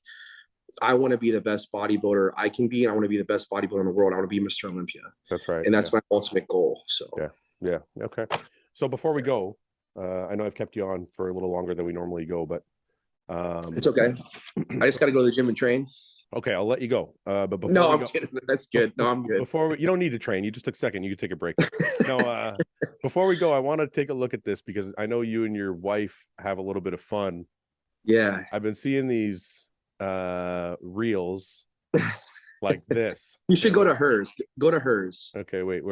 I want to be the best bodybuilder I can be, and I want to be the best bodybuilder in the world. I want to be Mr. Olympia. That's right. And that's my ultimate goal. So yeah. Okay. So before we go, I know I've kept you on for a little longer than we normally go, but it's okay. I just got to go to the gym and train. Okay, I'll let you go. But before I'm kidding. That's good. No, I'm good. You don't need to train. You just took a second. You can take a break. No, before we go, I want to take a look at this because I know you and your wife have a little bit of fun. Yeah. I've been seeing these reels like this. You should go to hers. Go to hers. Okay, wait.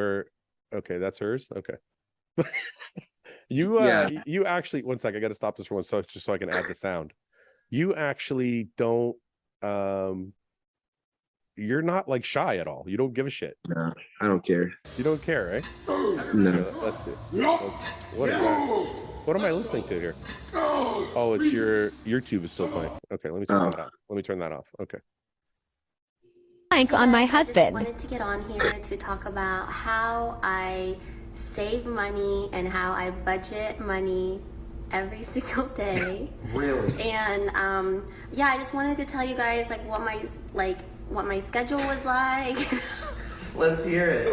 Okay, that's hers. Okay. You actually, one sec, I got to stop this for one so just so I can add the sound. You actually don't you're not like shy at all. You don't give a shit. No, I don't care. You don't care, right? No. Okay, that's it. What is that? What am I listening to here? Oh, it's your YouTube is still playing. Okay, let me turn that off. Let me turn that off. Okay. On my husband. I just wanted to get on here to talk about how I save money and how I budget money every single day. Really? And I just wanted to tell you guys what my schedule was like. Let's hear it.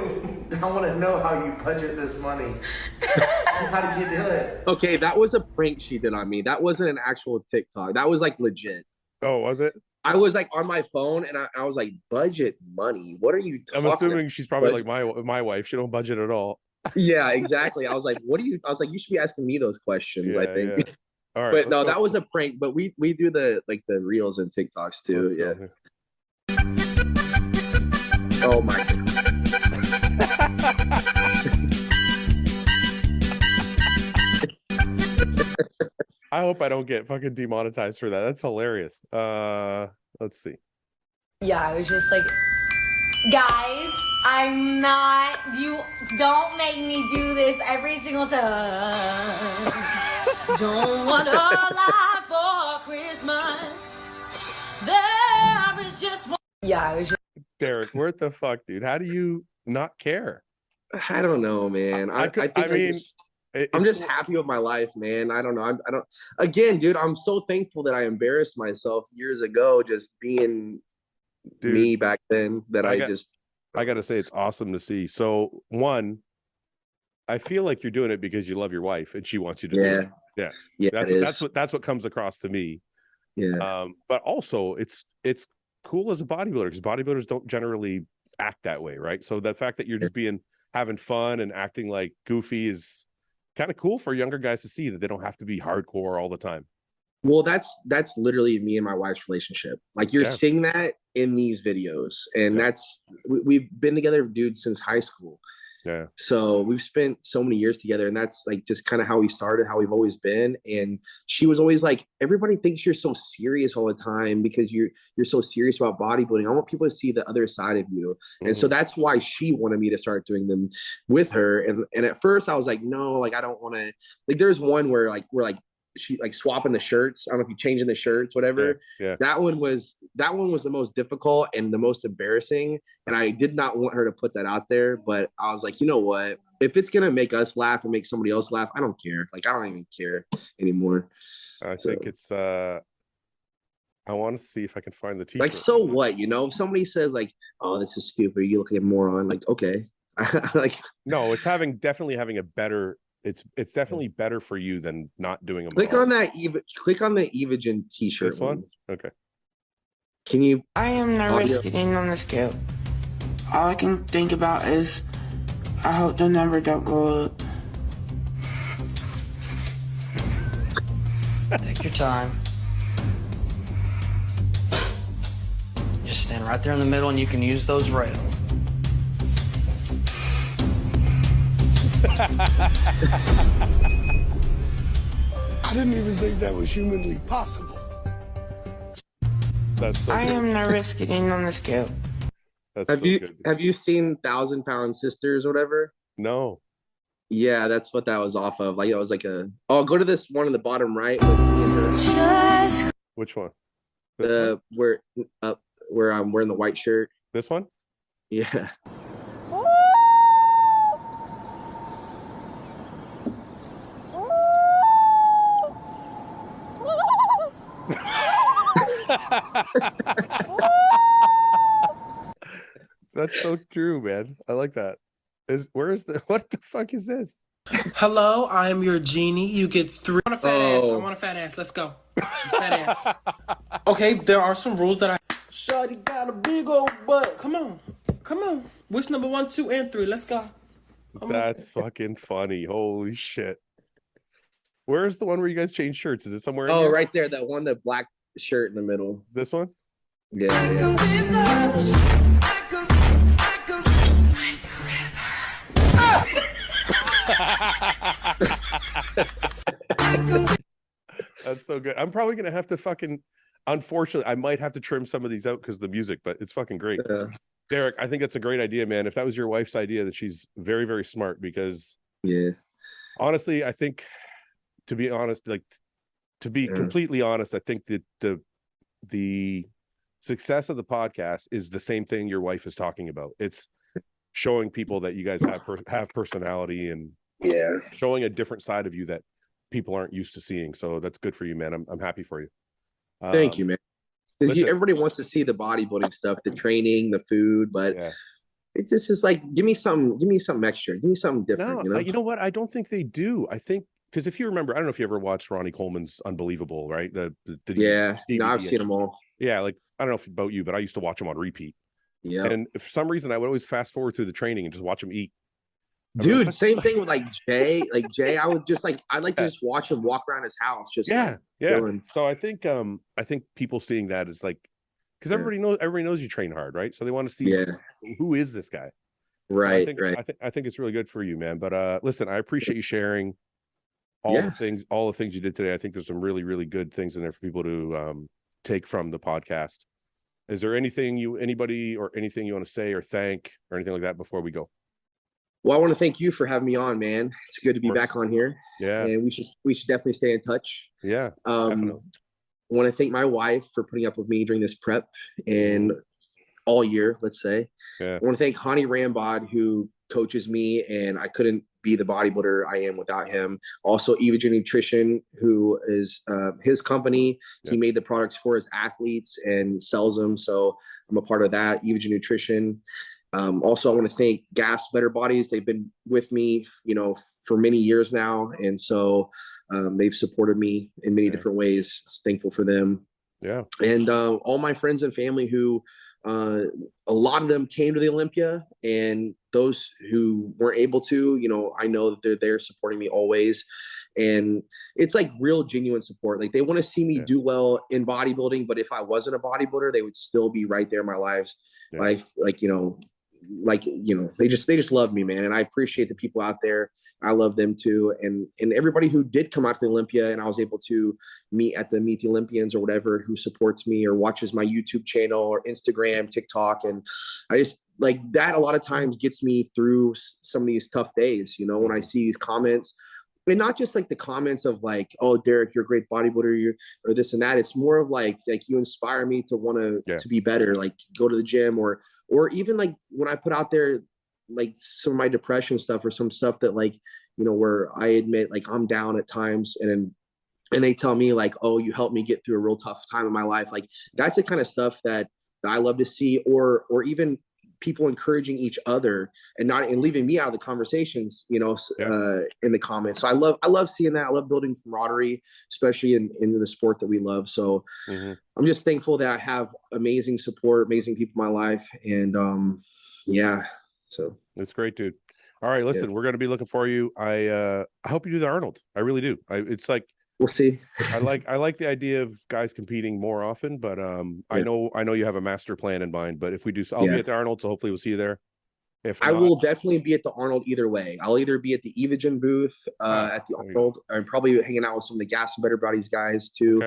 I want to know how you budget this money. How did you do it? Okay, that was a prank she did on me. That wasn't an actual TikTok. That was like legit. Oh, was it? I was like on my phone and I was like, budget money? What are you talking about? I'm assuming she's probably like my wife. She don't budget at all. Yeah, exactly. I was like, I was like, you should be asking me those questions, I think. Yeah. All right. But no, that was a prank. But we do the reels and TikToks too. Oh my God. I hope I don't get fucking demonetized for that. That's hilarious. Let's see. Yeah, I was just like, guys, I'm not, you don't make me do this every single time. Don't want a lot for Christmas. There is just one. Yeah, I was just. Derek, what the fuck, dude? How do you not care? I don't know, man. I think I'm just happy with my life, man. I don't know. I don't. Again, dude, I'm so thankful that I embarrassed myself years ago, just being me back then. I got to say, it's awesome to see. So one, I feel like you're doing it because you love your wife and she wants you to do it. Yeah. That's what comes across to me. Yeah. But also it's cool as a bodybuilder, because bodybuilders don't generally act that way, right? So the fact that you're just having fun and acting like goofy is kind of cool for younger guys to see, that they don't have to be hardcore all the time. Well, that's literally me and my wife's relationship. Like, you're seeing that in these videos, and we've been together, dude, since high school. Yeah. So we've spent so many years together, and that's like just kind of how we started, how we've always been. And she was always like, everybody thinks you're so serious all the time because you're so serious about bodybuilding. I want people to see the other side of you. Mm-hmm. And so that's why she wanted me to start doing them with her. And at first I was like, no, like, I don't want to. Like, there's one where like we're like, she like swapping the shirts. I don't know if you changing the shirts, whatever. Yeah. That one was the most difficult and the most embarrassing. And I did not want her to put that out there, but I was like, you know what? If it's gonna make us laugh and make somebody else laugh, I don't care. Like, I don't even care anymore. I think it's I want to see if I can find the t-shirt. Like, so what? You know, if somebody says like, "Oh, this is stupid," you look like a moron. Like, okay, like, no, it's definitely having a better. It's definitely better for you than not doing them. Click on the Evagen t-shirt. This one? Okay. Can you? I am nervous getting on the scale. All I can think about is, I hope the number don't go up. Take your time. Just stand right there in the middle, and you can use those rails. I didn't even think that was humanly possible. That's so I am nervous getting on the scale. Have you seen 1,000-Pound Sisters or whatever? No. Yeah, that's what that was off of. Like, it was like go to this one in the bottom right with me and her. Which one? Where I'm wearing the white shirt. This one? Yeah. That's so true, man. I like that. What the fuck is this? Hello, I am your genie. You get 3. I want a fat ass. I want a fat ass. Let's go. Fat ass. Okay, there are some rules that Shawty got a big old butt. Come on. Which number 1, 2, and 3? Let's go. That's fucking funny. Holy shit. Where's the one where you guys change shirts? Is it somewhere? Oh, right there. That one, the black shirt in the middle. This one? Yeah. That's so good. I'm probably gonna have to unfortunately, I might have to trim some of these out because of the music, but it's fucking great. Derek, I think that's a great idea, man. If that was your wife's idea, that she's very, very smart, because honestly, I think, to be honest, completely honest, I think that the success of the podcast is the same thing your wife is talking about. It's showing people that you guys have personality, and showing a different side of you that people aren't used to seeing. So that's good for you, man. I'm happy for you. Thank you, man. Everybody wants to see the bodybuilding stuff, the training, the food, but it's just like, give me something extra, give me something different. No, you know what? I don't think they do. I think, because if you remember, I don't know if you ever watched Ronnie Coleman's Unbelievable, right? No, I've seen them all. Yeah, like, I don't know about you, but I used to watch them on repeat. Yeah. And for some reason, I would always fast forward through the training and just watch them eat. Dude, same thing with like Jay. Like Jay, I'd like to just watch him walk around his house. Just chilling. So I think people seeing that is like, because everybody knows you train hard, right? So they want to see who is this guy. Right. So I think it's really good for you, man. But listen, I appreciate you sharing all the things you did today. I think there's some really, really good things in there for people to take from the podcast. Is there anything you want to say or thank or anything like that before we go? Well, I want to thank you for having me on, man. It's good to be back on here. Yeah. And we should definitely stay in touch. Yeah. Definitely. I want to thank my wife for putting up with me during this prep and all year, let's say. Yeah. I want to thank Hany Rambod, who coaches me, and I couldn't be the bodybuilder I am without him. Also, Evogen Nutrition, who is his company. He made the products for his athletes and sells them. So I'm a part of that, Evogen Nutrition. Also, I want to thank Gas Better Bodies. They've been with me, for many years now. And so they've supported me in many different ways. Thankful for them. Yeah. And all my friends and family who, a lot of them came to the Olympia, and those who weren't able to, I know that they're there supporting me always. And it's like real genuine support. Like they want to see me do well in bodybuilding, but if I wasn't a bodybuilder, they would still be right there in my life. They just love me, man. And I appreciate the people out there. I love them too. And everybody who did come out to the Olympia and I was able to meet the Olympians or whatever, who supports me or watches my YouTube channel or Instagram, TikTok. And I just like that a lot of times gets me through some of these tough days, when I see these comments. And not just like the comments of like, oh, Derek, you're a great bodybuilder, or this and that. It's more of like you inspire me to want to be better, like go to the gym, or even like when I put out there like some of my depression stuff or some stuff that like, where I admit like I'm down at times, and they tell me like, oh, you helped me get through a real tough time in my life. Like that's the kind of stuff that I love to see, or even people encouraging each other and leaving me out of the conversations, in the comments. So I love seeing that. I love building camaraderie, especially in the sport that we love. So I'm just thankful that I have amazing support, amazing people in my life. And so it's great, dude. All right, listen, we're going to be looking for you. I hope you do the Arnold. I really do. It's like, we'll see. I like the idea of guys competing more often, but I know you have a master plan in mind. But if we do, I'll be at the Arnold, so hopefully we'll see you there. If not, I will definitely be at the Arnold either way. I'll either be at the Evogen booth at the Arnold, and probably hanging out with some of the Gas and Better Bodies guys too.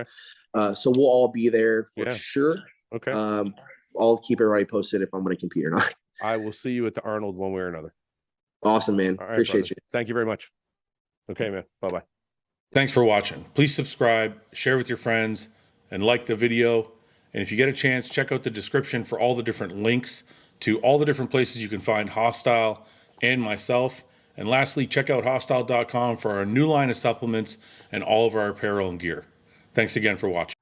Okay. So we'll all be there for sure. Okay. I'll keep everybody posted if I'm going to compete or not. I will see you at the Arnold one way or another. Awesome, man. Right, appreciate you. Thank you very much. Okay, man. Bye-bye. Thanks for watching. Please subscribe, share with your friends, and like the video. And if you get a chance, check out the description for all the different links to all the different places you can find Hostile and myself. And lastly, check out hostile.com for our new line of supplements and all of our apparel and gear. Thanks again for watching.